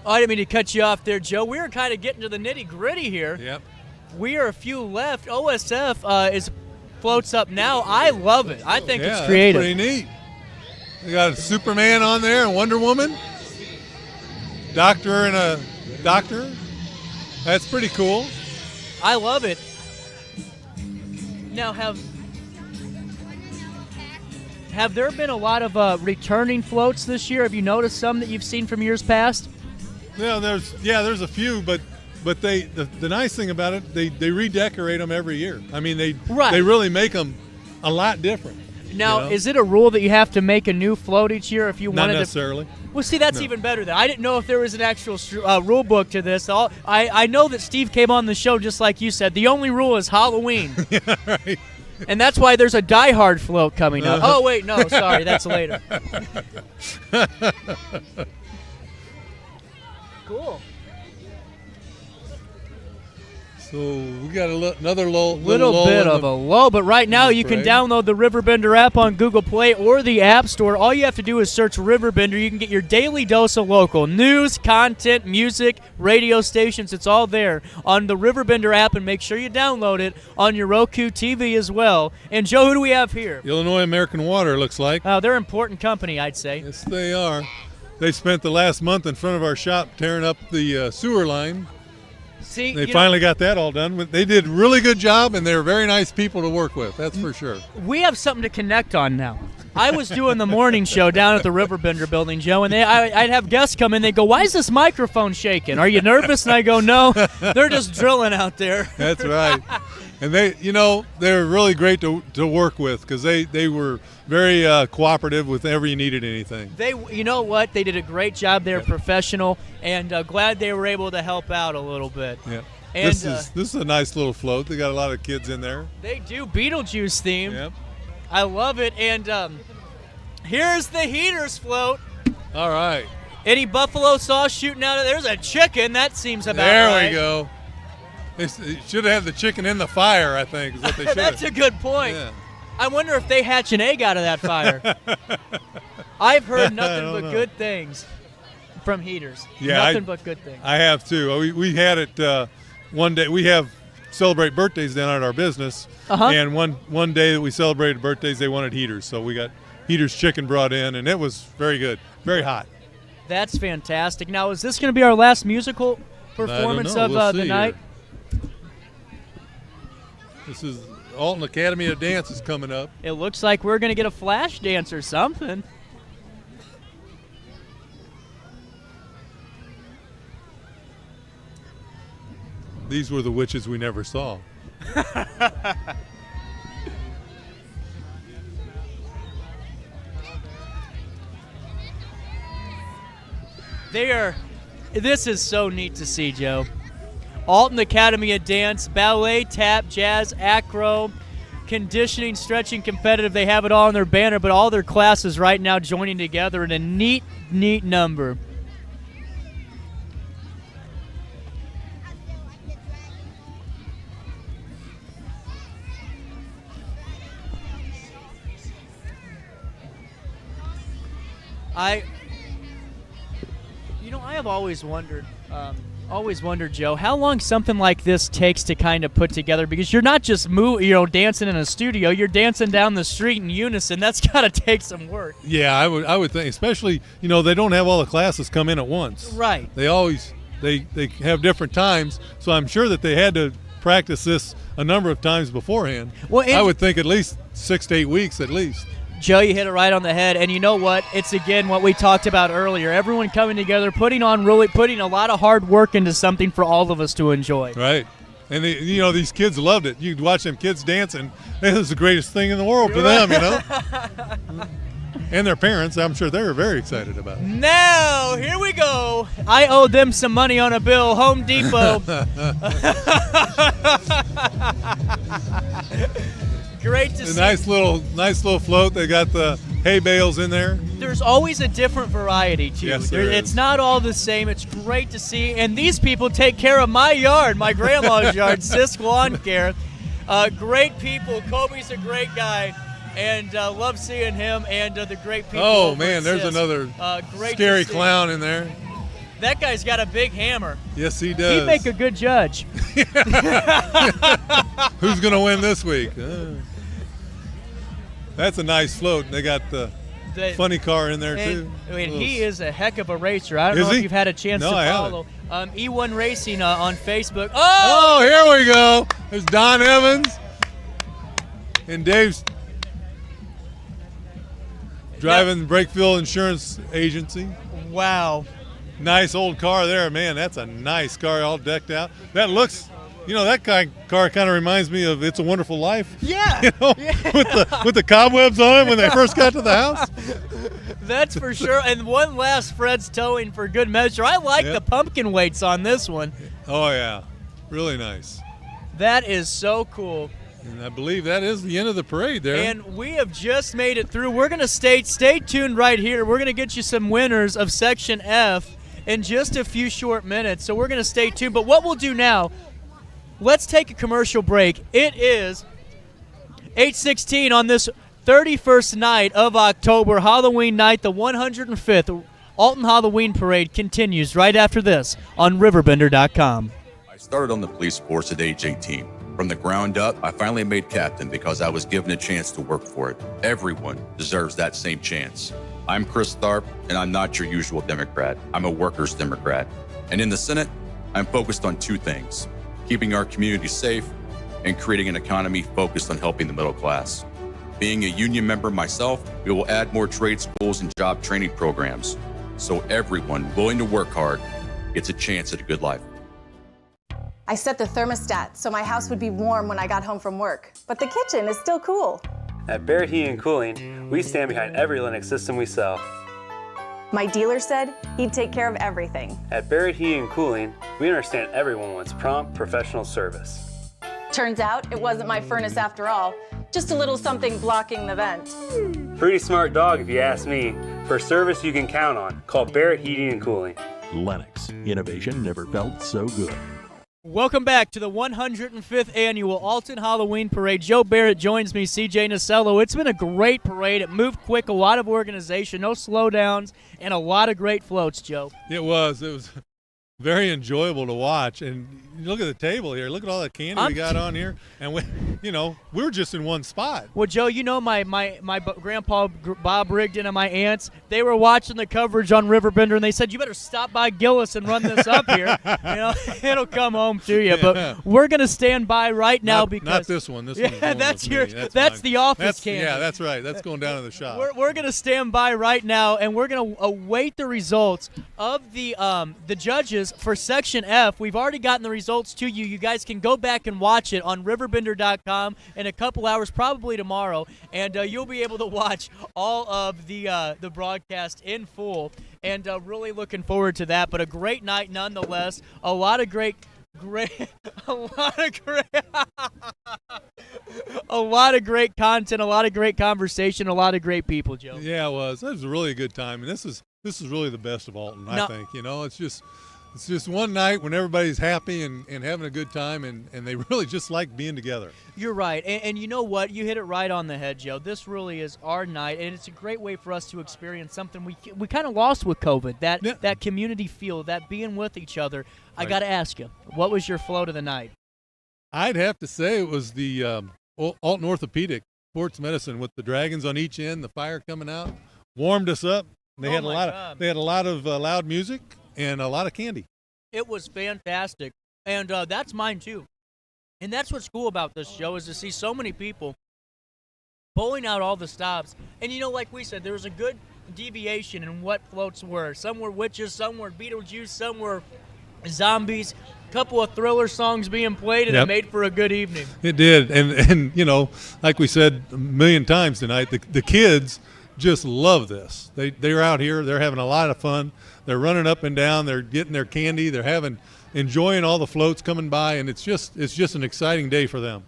Oh, I didn't mean to cut you off there, Joe. We were kind of getting to the nitty-gritty here. Yep. We are a few left. OSF floats up now. I love it. I think it's creative. That's pretty neat. They got a Superman on there and Wonder Woman. Doctor and a doctor. That's pretty cool. I love it. Now, have there been a lot of returning floats this year? Have you noticed some that you've seen from years past? Yeah, there's a few, but the nice thing about it, they redecorate them every year. I mean, they really make them a lot different. Now, is it a rule that you have to make a new float each year if you wanted to? Not necessarily. Well, see, that's even better then. I didn't know if there was an actual rule book to this. I know that Steve came on the show just like you said. The only rule is Halloween. Yeah, right. And that's why there's a Die Hard float coming up. Oh, wait, no, sorry, that's later. Cool. So we got another little bit of a lull, but right now you can download the RiverBender app on Google Play or the App Store. All you have to do is search RiverBender. You can get your daily dose of local news, content, music, radio stations. It's all there on the RiverBender app, and make sure you download it on your Roku TV as well. And Joe, who do we have here? Illinois American Water, looks like. They're an important company, I'd say. Yes, they are. They spent the last month in front of our shop tearing up the sewer line. See, they finally got that all done. They did a really good job, and they're very nice people to work with. That's for sure. We have something to connect on now. I was doing the morning show down at the RiverBender building, Joe, and I'd have guests come in. They go, "Why is this microphone shaking? Are you nervous?" And I go, "No, they're just drilling out there." That's right. And they're really great to work with because they were very cooperative with whenever you needed anything. You know what? They did a great job. They're professional, and glad they were able to help out a little bit. Yeah. And this is a nice little float. They got a lot of kids in there. They do, Beetlejuice theme. Yep. I love it. And here's the heaters float. All right. Any buffalo sauce shooting out of there? There's a chicken. That seems about there right. There we go. They should have had the chicken in the fire, I think, is what they should That's a good point. Yeah. I wonder if they hatch an egg out of that fire. I've heard nothing but good things from heaters. Yeah, nothing but good things. I have, too. We had it one day. We celebrate birthdays down at our business. And one day that we celebrated birthdays, they wanted heaters. So we got heaters chicken brought in, and it was very good, very hot. That's fantastic. Now, is this going to be our last musical performance of the night? Here. This is Alton Academy of Dance is coming up. It looks like we're going to get a flash dance or something. These were the witches we never saw. This is so neat to see, Joe. Alton Academy of Dance, ballet, tap, jazz, acro, conditioning, stretching, competitive. They have it all on their banner, but all their classes right now joining together in a neat, neat number. I have always wondered, Joe, how long something like this takes to kind of put together, because you're not just dancing in a studio, you're dancing down the street in unison. That's got to take some work. Yeah, I would think, especially, they don't have all the classes come in at once. Right. They always they have different times, so I'm sure that they had to practice this a number of times beforehand. Well, I would think at least 6 to 8 weeks at least. Joe, you hit it right on the head. And you know what? It's, again, what we talked about earlier. Everyone coming together, putting a lot of hard work into something for all of us to enjoy. Right. And, these kids loved it. You'd watch them kids dancing. It was the greatest thing in the world for them, And their parents, I'm sure they were very excited about it. Now, here we go. I owe them some money on a bill. Home Depot. Great to see. Nice little float. They got the hay bales in there. There's always a different variety, too. Yes, there is. It's not all the same. It's great to see. And these people take care of my yard, my grandma's yard, Sisk Lawn Care. Great people. Kobe's a great guy. And love seeing him and the great people. Oh, man, there's another scary clown in there. That guy's got a big hammer. Yes, he does. He'd make a good judge. Who's going to win this week? That's a nice float. They got the funny car in there, too. I mean, he is a heck of a racer. I don't know if you've had a chance to follow. E1 Racing on Facebook. Oh, here we go. There's Don Evans. And Dave's driving Brakefield Insurance Agency. Wow. Nice old car there, man. That's a nice car, all decked out. That looks, that car kind of reminds me of It's a Wonderful Life. Yeah. With the cobwebs on it when they first got to the house. That's for sure. And one last Fred's Towing for good measure. I like the pumpkin weights on this one. Oh, yeah. Really nice. That is so cool. And I believe that is the end of the parade there. And we have just made it through. We're going to stay tuned right here. We're going to get you some winners of Section F in just a few short minutes. So we're going to stay tuned. But what we'll do now, let's take a commercial break. It is 8:16 on this 31st night of October, Halloween night. The 105th Alton Halloween Parade continues right after this on RiverBender.com. I started on the police force at age 18. From the ground up, I finally made captain because I was given a chance to work for it. Everyone deserves that same chance. I'm Chris Tharp, and I'm not your usual Democrat. I'm a workers' Democrat. And in the Senate, I'm focused on two things: keeping our community safe and creating an economy focused on helping the middle class. Being a union member myself, we will add more trade schools and job training programs, so everyone willing to work hard gets a chance at a good life. I set the thermostat so my house would be warm when I got home from work, but the kitchen is still cool. At Barrett Heating and Cooling, we stand behind every Linux system we sell. My dealer said he'd take care of everything. At Barrett Heating and Cooling, we understand everyone wants prompt, professional service. Turns out it wasn't my furnace after all, just a little something blocking the vent. Pretty smart dog if you ask me. For service you can count on, call Barrett Heating and Cooling. Lennox, innovation never felt so good. Welcome back to the 105th Annual Alton Halloween Parade. Joe Barrett joins me, CJ Nasello. It's been a great parade. It moved quick, a lot of organization, no slowdowns, and a lot of great floats, Joe. It was very enjoyable to watch. And look at the table here. Look at all the candy we got on here. And we're just in one spot. Well, Joe, my grandpa Bob Rigdon and my aunts, they were watching the coverage on RiverBender, and they said, you better stop by Gillis and run this up here. It'll come home to you. But we're going to stand by right now because not this one. This one's that's the office candy. Yeah, that's right. That's going down to the shop. We're going to stand by right now, and we're going to await the results of the judges for Section F. We've already gotten the results to you. You guys can go back and watch it on RiverBender.com in a couple hours, probably tomorrow, and you'll be able to watch all of the broadcast in full. And really looking forward to that. But a great night nonetheless. A lot of great content, a lot of great conversation, a lot of great people, Joe. Yeah, it was. It was a really good time, and this is really the best of Alton. I think. It's just one night when everybody's happy and having a good time, and they really just like being together. You're right. And you know what? You hit it right on the head, Joe. This really is our night, and it's a great way for us to experience something we kind of lost with COVID, that community feel, that being with each other. Right. I got to ask you, what was your float of the night? I'd have to say it was the Alton Orthopedic Sports Medicine with the dragons on each end, the fire coming out, warmed us up. They had a lot of loud music and a lot of candy. It was fantastic, and that's mine too. And that's what's cool about this show is to see so many people pulling out all the stops. And, like we said, there was a good deviation in what floats were. Some were witches, some were Beetlejuice, some were zombies. A couple of Thriller songs being played, and it made for a good evening. It did. And like we said a million times tonight, the kids just love this. They're out here. They're having a lot of fun. They're running up and down. They're getting their candy. They're enjoying all the floats coming by, and it's just an exciting day for them.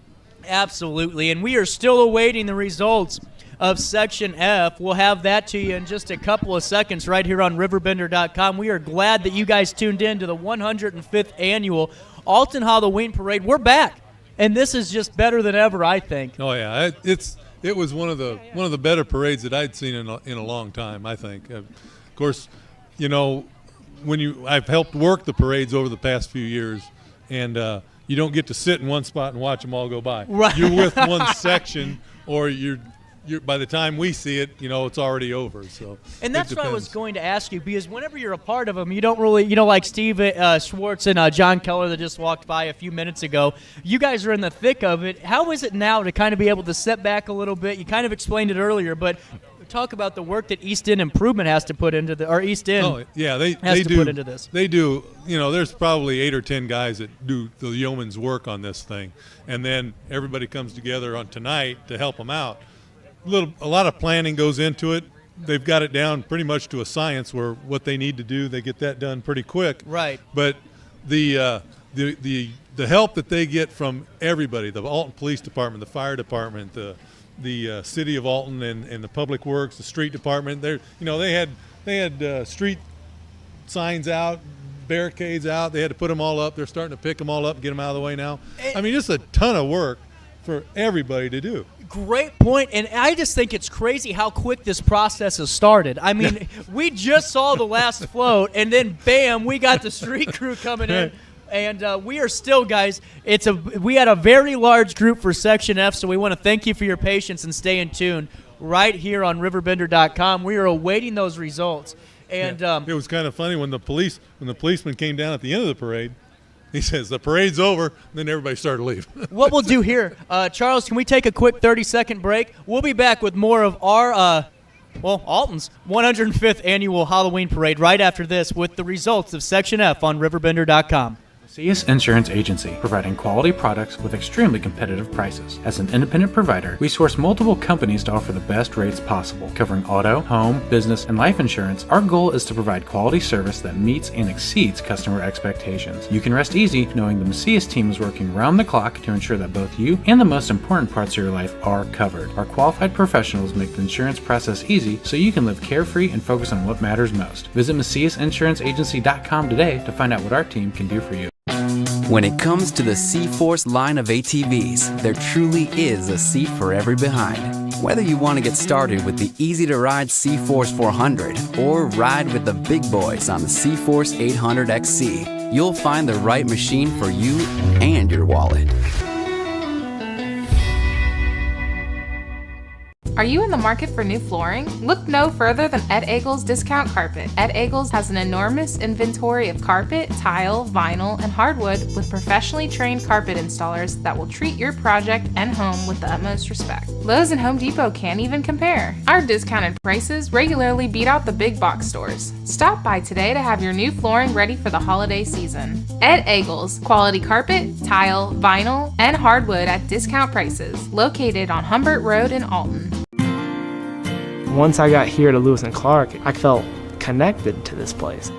Absolutely, and we are still awaiting the results of Section F. We'll have that to you in just a couple of seconds right here on RiverBender.com. We are glad that you guys tuned in to the 105th Annual Alton Halloween Parade. We're back, and this is just better than ever, I think. Oh, yeah. It was one of the better parades that I'd seen in a long time, I think. Of course, I've helped work the parades over the past few years, and you don't get to sit in one spot and watch them all go by. Right. You're with one section, or you're by the time we see it, it's already over. So, and that's what I was going to ask you, because whenever you're a part of them, you don't really, like Steve Schwartz and John Keller that just walked by a few minutes ago, you guys are in the thick of it. How is it now to kind of be able to step back a little bit? You kind of explained it earlier, but talk about the work that East End Improvement has to put into East End. They do put into this. They do. There's probably 8 or 10 guys that do the yeoman's work on this thing, and then everybody comes together on tonight to help them out. A lot of planning goes into it. They've got it down pretty much to a science where what they need to do, they get that done pretty quick. Right. But the help that they get from everybody, the Alton Police Department, the Fire Department, the City of Alton and the Public Works, the Street Department, they had street signs out, barricades out. They had to put them all up. They're starting to pick them all up and get them out of the way now. Just a ton of work for everybody to do. Great point, and I just think it's crazy how quick this process has started. We just saw the last float, and then bam, we got the street crew coming in, and we are still, guys. We had a very large group for Section F, so we want to thank you for your patience and staying tuned right here on RiverBender.com. We are awaiting those results, and it was kind of funny when the policeman came down at the end of the parade. He says, the parade's over, and then everybody started to leave. What we'll do here, Charles, can we take a quick 30-second break? We'll be back with more of our, Alton's 105th Annual Halloween Parade right after this with the results of Section F on RiverBender.com. Macias Insurance Agency, providing quality products with extremely competitive prices. As an independent provider, we source multiple companies to offer the best rates possible. Covering auto, home, business, and life insurance, our goal is to provide quality service that meets and exceeds customer expectations. You can rest easy knowing the Macias team is working round the clock to ensure that both you and the most important parts of your life are covered. Our qualified professionals make the insurance process easy so you can live carefree and focus on what matters most. Visit MaciasInsuranceAgency.com today to find out what our team can do for you. When it comes to the C-Force line of ATVs, there truly is a seat for every behind. Whether you want to get started with the easy-to-ride C-Force 400 or ride with the big boys on the C-Force 800 XC, you'll find the right machine for you and your wallet. Are you in the market for new flooring? Look no further than Ed Eagles Discount Carpet. Ed Eagles has an enormous inventory of carpet, tile, vinyl, and hardwood with professionally trained carpet installers that will treat your project and home with the utmost respect. Lowe's and Home Depot can't even compare. Our discounted prices regularly beat out the big box stores. Stop by today to have your new flooring ready for the holiday season. Ed Eagles, quality carpet, tile, vinyl, and hardwood at discount prices, located on Humbert Road in Alton. Once I got here to Lewis and Clark, I felt connected to this place.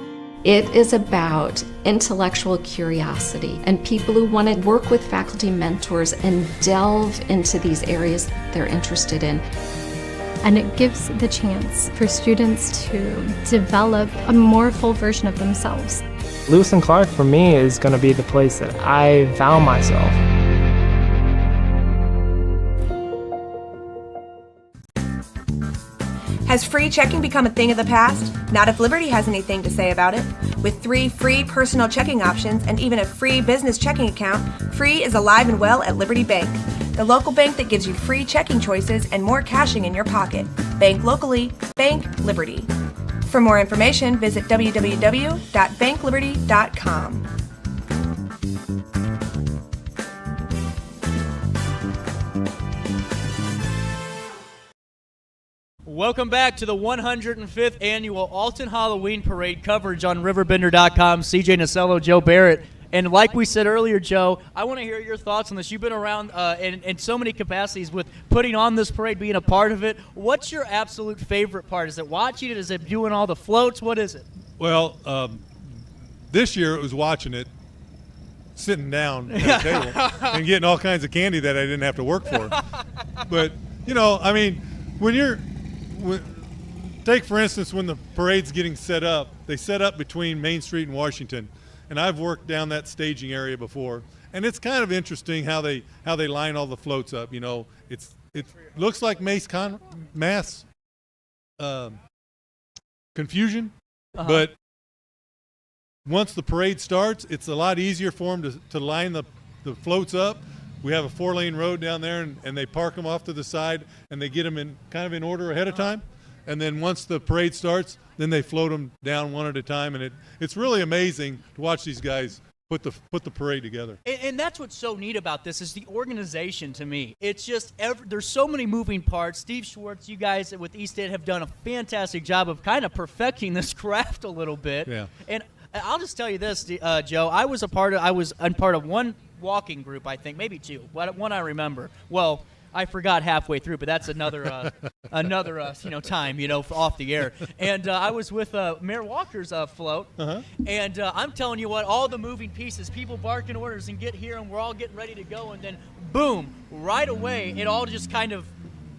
It is about intellectual curiosity and people who want to work with faculty mentors and delve into these areas they're interested in. And it gives the chance for students to develop a more full version of themselves. Lewis and Clark for me is going to be the place that I found myself. Has free checking become a thing of the past? Not if Liberty has anything to say about it. With 3 free personal checking options and even a free business checking account, free is alive and well at Liberty Bank, the local bank that gives you free checking choices and more cashing in your pocket. Bank locally, bank Liberty. For more information, visit www.bankliberty.com. Welcome back to the 105th annual Alton Halloween Parade coverage on RiverBender.com. CJ Nasello, Joe Barrett. And like we said earlier, Joe, I want to hear your thoughts on this. You've been around in so many capacities with putting on this parade, being a part of it. What's your absolute favorite part? Is it watching it? Is it doing all the floats? What is it? Well, this year it was watching it, sitting down at the table and getting all kinds of candy that I didn't have to work for. But, you know, I mean, take for instance when the parade's getting set up, they set up between Main Street and Washington, and I've worked down that staging area before, and it's kind of interesting how they line all the floats up. You know, it looks like mass confusion, but once the parade starts, it's a lot easier for them to line the floats up. We have a 4-lane road down there, and they park them off to the side, and they get them in kind of in order ahead of time. And then once the parade starts, then they float them down one at a time, and it's really amazing to watch these guys put the parade together. And that's what's so neat about this is the organization. To me, it's just there's so many moving parts. Steve Schwartz, you guys with East End have done a fantastic job of kind of perfecting this craft a little bit. Yeah. And I'll just tell you this, Joe. I was part of one walking group, I think, maybe two. One I remember. Well, I forgot halfway through, but that's another time, off the air. And I was with Mayor Walker's float, and I'm telling you what, all the moving pieces, people barking orders and get here, and we're all getting ready to go, and then boom, right away, it all just kind of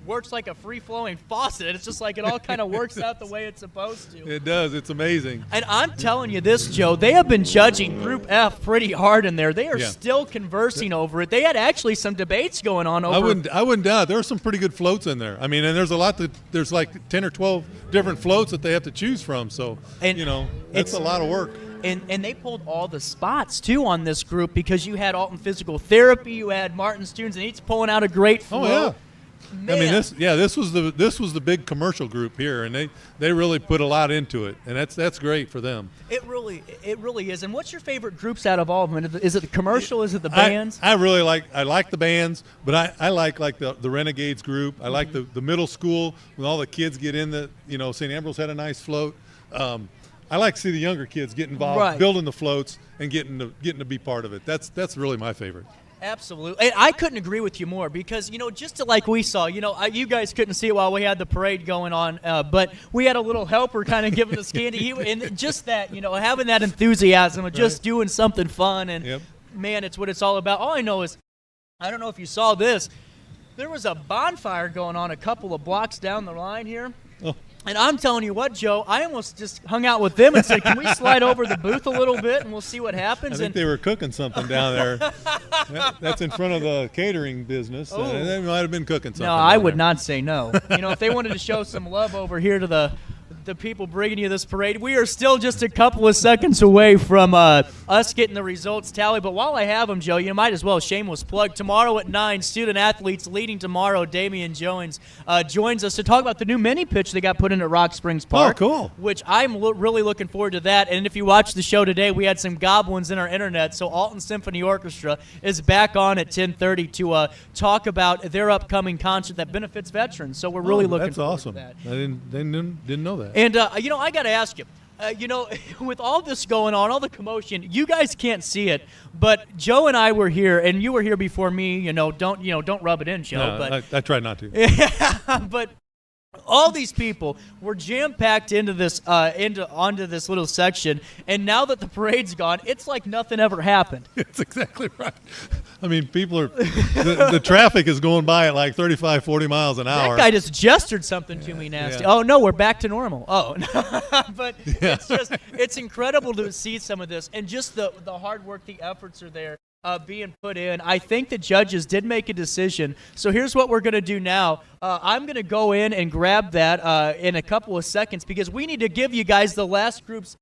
works like a free-flowing faucet. It's just like it all kind of works out the way it's supposed to. It does. It's amazing. And I'm telling you this, Joe, they have been judging Group F pretty hard in there. They are still conversing over it. They had actually some debates going on over I wouldn't doubt. There are some pretty good floats in there. I mean, and there's there's like 10 or 12 different floats that they have to choose from. So, it's a lot of work. And they pulled all the spots, too, on this group because you had Alton Physical Therapy, you had Martin Students, and each pulling out a great float. Oh, yeah. Man. I mean, this was the big commercial group here, and they really put a lot into it, and that's great for them. It really is. And what's your favorite groups out of all of them? Is it the commercial? Is it the bands? I like the bands, but I like the Renegades group. I like the middle school when all the kids get in St. Ambrose had a nice float. I like to see the younger kids get involved, building the floats and getting to be part of it. That's really my favorite. Absolutely. And I couldn't agree with you more because, just like we saw, you guys couldn't see it while we had the parade going on, but we had a little helper kind of giving us candy. And just that, having that enthusiasm of just doing something fun. And, man, it's what it's all about. All I know is, I don't know if you saw this, there was a bonfire going on a couple of blocks down the line here. Oh. And I'm telling you what, Joe, I almost just hung out with them and said, can we slide over the booth a little bit and we'll see what happens? I think they were cooking something down there. That's in front of the catering business. Oh. They might have been cooking something. No, I would not say no. If they wanted to show some love over here to the people bringing you this parade, we are still just a couple of seconds away from us getting the results tally. But while I have them, Joe, you might as well shameless plug. Tomorrow at 9, Student Athletes Leading Tomorrow, Damian Jones, joins us to talk about the new mini pitch they got put into Rock Springs Park. Oh, cool. Which I'm really looking forward to that. And if you watch the show today, we had some goblins in our internet. So Alton Symphony Orchestra is back on at 10:30 to talk about their upcoming concert that benefits veterans. So we're really looking forward to that. That's awesome. I didn't know that. And, I got to ask you, with all this going on, all the commotion, you guys can't see it, but Joe and I were here, and you were here before me. Don't rub it in, Joe. No, but I tried not to. Yeah, but all these people were jam-packed into this, onto this little section, and now that the parade's gone, it's like nothing ever happened. It's exactly right. I mean, people are the traffic is going by at like 35, 40 miles an hour. That guy just gestured something to me nasty. Yeah. Oh, no, we're back to normal. Oh, but it's incredible to see some of this, and just the hard work, the efforts are there. Being put in. I think the judges did make a decision. So here's what we're going to do now. I'm going to go in and grab that in a couple of seconds because we need to give you guys the last group's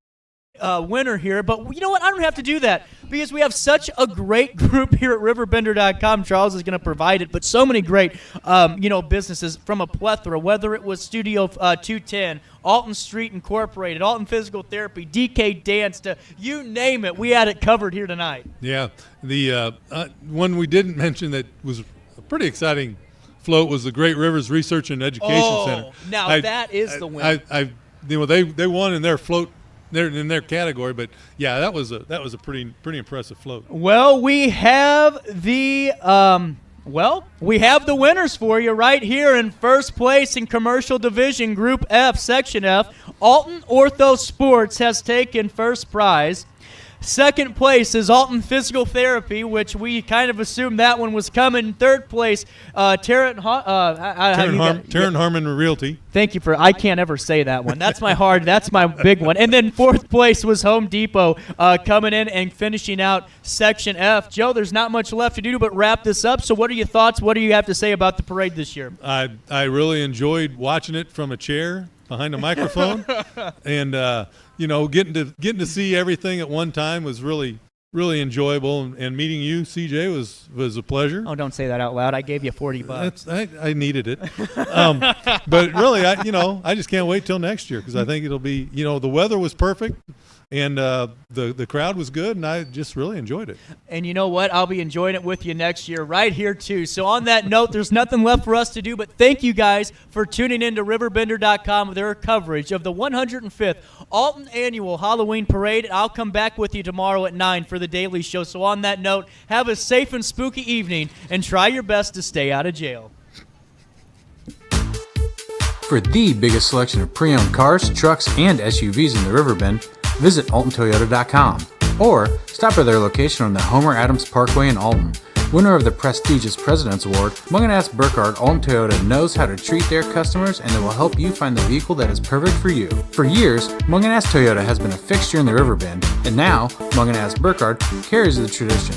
winner here. But you know what? I don't have to do that because we have such a great group here at RiverBender.com. Charles is going to provide it, but so many great, businesses from a plethora, whether it was Studio 210, Alton Street Incorporated, Alton Physical Therapy, DK Dance, you name it. We had it covered here tonight. Yeah. The one we didn't mention that was a pretty exciting float was the Great Rivers Research and Education Center. Now that is the win. They won in their float. In their category, but yeah, that was a pretty impressive float. Well, we have the winners for you right here in first place in Commercial Division Group F, Section F. Alton Ortho Sports has taken first prize. Second place is Alton Physical Therapy, which we kind of assumed that one was coming. Third place, Tarrant Harmon Realty. Thank you I can't ever say that one. That's my big one. And then fourth place was Home Depot coming in and finishing out Section F. Joe, there's not much left to do but wrap this up. So what are your thoughts? What do you have to say about the parade this year? I really enjoyed watching it from a chair behind a microphone, and getting to see everything at one time was really enjoyable. And meeting you, CJ, was a pleasure. Oh, don't say that out loud. I gave you $40. I needed it, but really, I just can't wait till next year because I think it'll be. The weather was perfect. And the crowd was good, and I just really enjoyed it. And you know what? I'll be enjoying it with you next year right here, too. So on that note, there's nothing left for us to do, but thank you guys for tuning in to RiverBender.com with their coverage of the 105th Alton Annual Halloween Parade. I'll come back with you tomorrow at 9 for the Daily Show. So on that note, have a safe and spooky evening, and try your best to stay out of jail. For the biggest selection of pre-owned cars, trucks, and SUVs in the Riverbend, visit AltonToyota.com or stop by their location on the Homer Adams Parkway in Alton. Winner of the prestigious President's Award, Mungan Burkhardt Alton Toyota knows how to treat their customers, and they will help you find the vehicle that is perfect for you. For years, Mungan Toyota has been a fixture in the Riverbend, and now Mungan Burkhardt carries the tradition.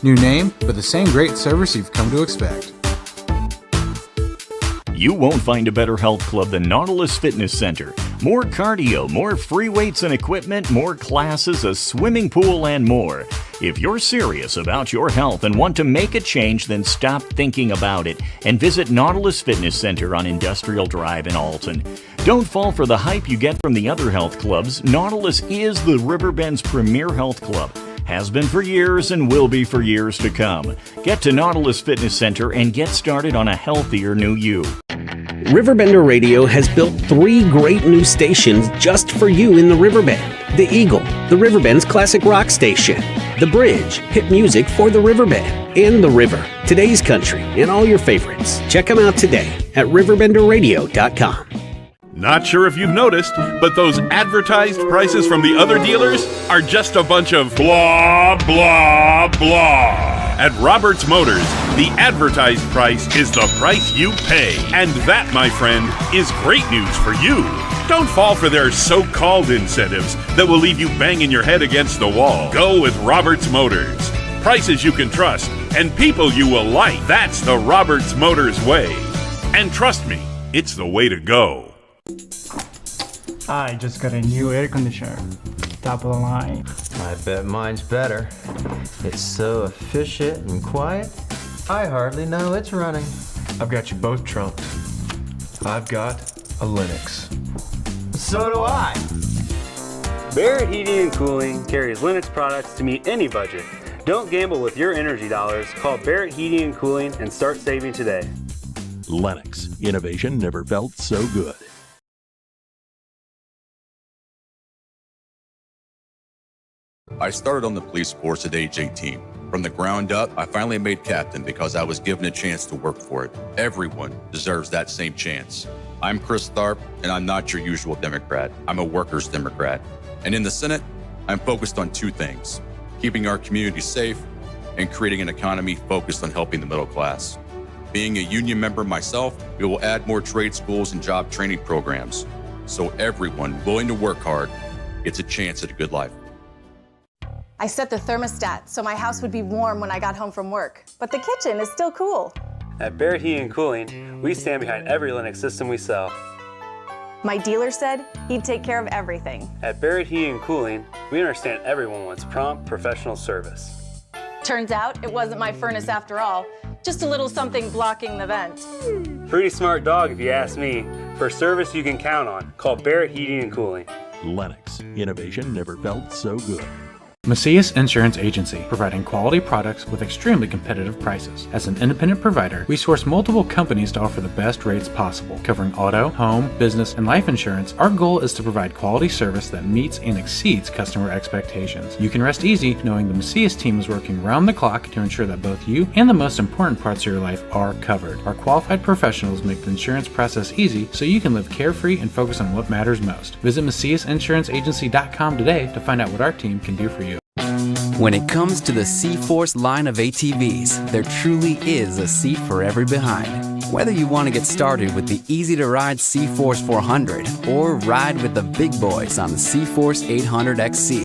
New name, but the same great service you've come to expect. You won't find a better health club than Nautilus Fitness Center. More cardio, more free weights and equipment, more classes, a swimming pool, and more. If you're serious about your health and want to make a change, then stop thinking about it and visit Nautilus Fitness Center on Industrial Drive in Alton. Don't fall for the hype you get from the other health clubs. Nautilus is the Riverbend's premier health club. Has been for years and will be for years to come. Get to Nautilus Fitness Center and get started on a healthier new you. RiverBender Radio has built 3 great new stations just for you in the Riverbend. The Eagle, the Riverbend's classic rock station. The Bridge, hit music for the Riverbend. And The River, today's country, and all your favorites. Check them out today at RiverBender.com. Not sure if you've noticed, but those advertised prices from the other dealers are just a bunch of blah, blah, blah. At Roberts Motors, the advertised price is the price you pay. And that, my friend, is great news for you. Don't fall for their so-called incentives that will leave you banging your head against the wall. Go with Roberts Motors. Prices you can trust and people you will like. That's the Roberts Motors way. And trust me, it's the way to go. I just got a new air conditioner. Top of the line. I bet mine's better. It's so efficient and quiet, I hardly know it's running. I've got you both trumped. I've got a Linux. So do I. Barrett Heating and Cooling carries Linux products to meet any budget. Don't gamble with your energy dollars. Call Barrett Heating and Cooling and start saving today. Linux. Innovation never felt so good. I started on the police force at age 18. From the ground up, I finally made captain because I was given a chance to work for it. Everyone deserves that same chance. I'm Chris Tharp, and I'm not your usual Democrat. I'm a workers' Democrat. And in the Senate, I'm focused on 2 things: keeping our community safe and creating an economy focused on helping the middle class. Being a union member myself, we will add more trade schools and job training programs, so everyone willing to work hard gets a chance at a good life. I set the thermostat so my house would be warm when I got home from work, but the kitchen is still cool. At Barrett Heating and Cooling, we stand behind every Linux system we sell. My dealer said he'd take care of everything. At Barrett Heating and Cooling, we understand everyone wants prompt, professional service. Turns out it wasn't my furnace after all, just a little something blocking the vent. Pretty smart dog if you ask me. For service you can count on, call Barrett Heating and Cooling. Linux. Innovation never felt so good. Macias Insurance Agency, providing quality products with extremely competitive prices. As an independent provider, we source multiple companies to offer the best rates possible, covering auto, home, business, and life insurance. Our goal is to provide quality service that meets and exceeds customer expectations. You can rest easy knowing the Macias team is working round the clock to ensure that both you and the most important parts of your life are covered. Our qualified professionals make the insurance process easy so you can live carefree and focus on what matters most. Visit MaciasInsuranceAgency.com today to find out what our team can do for you. When it comes to the C-Force line of ATVs, there truly is a seat for every behind. Whether you want to get started with the easy-to-ride C-Force 400 or ride with the big boys on the C-Force 800 XC,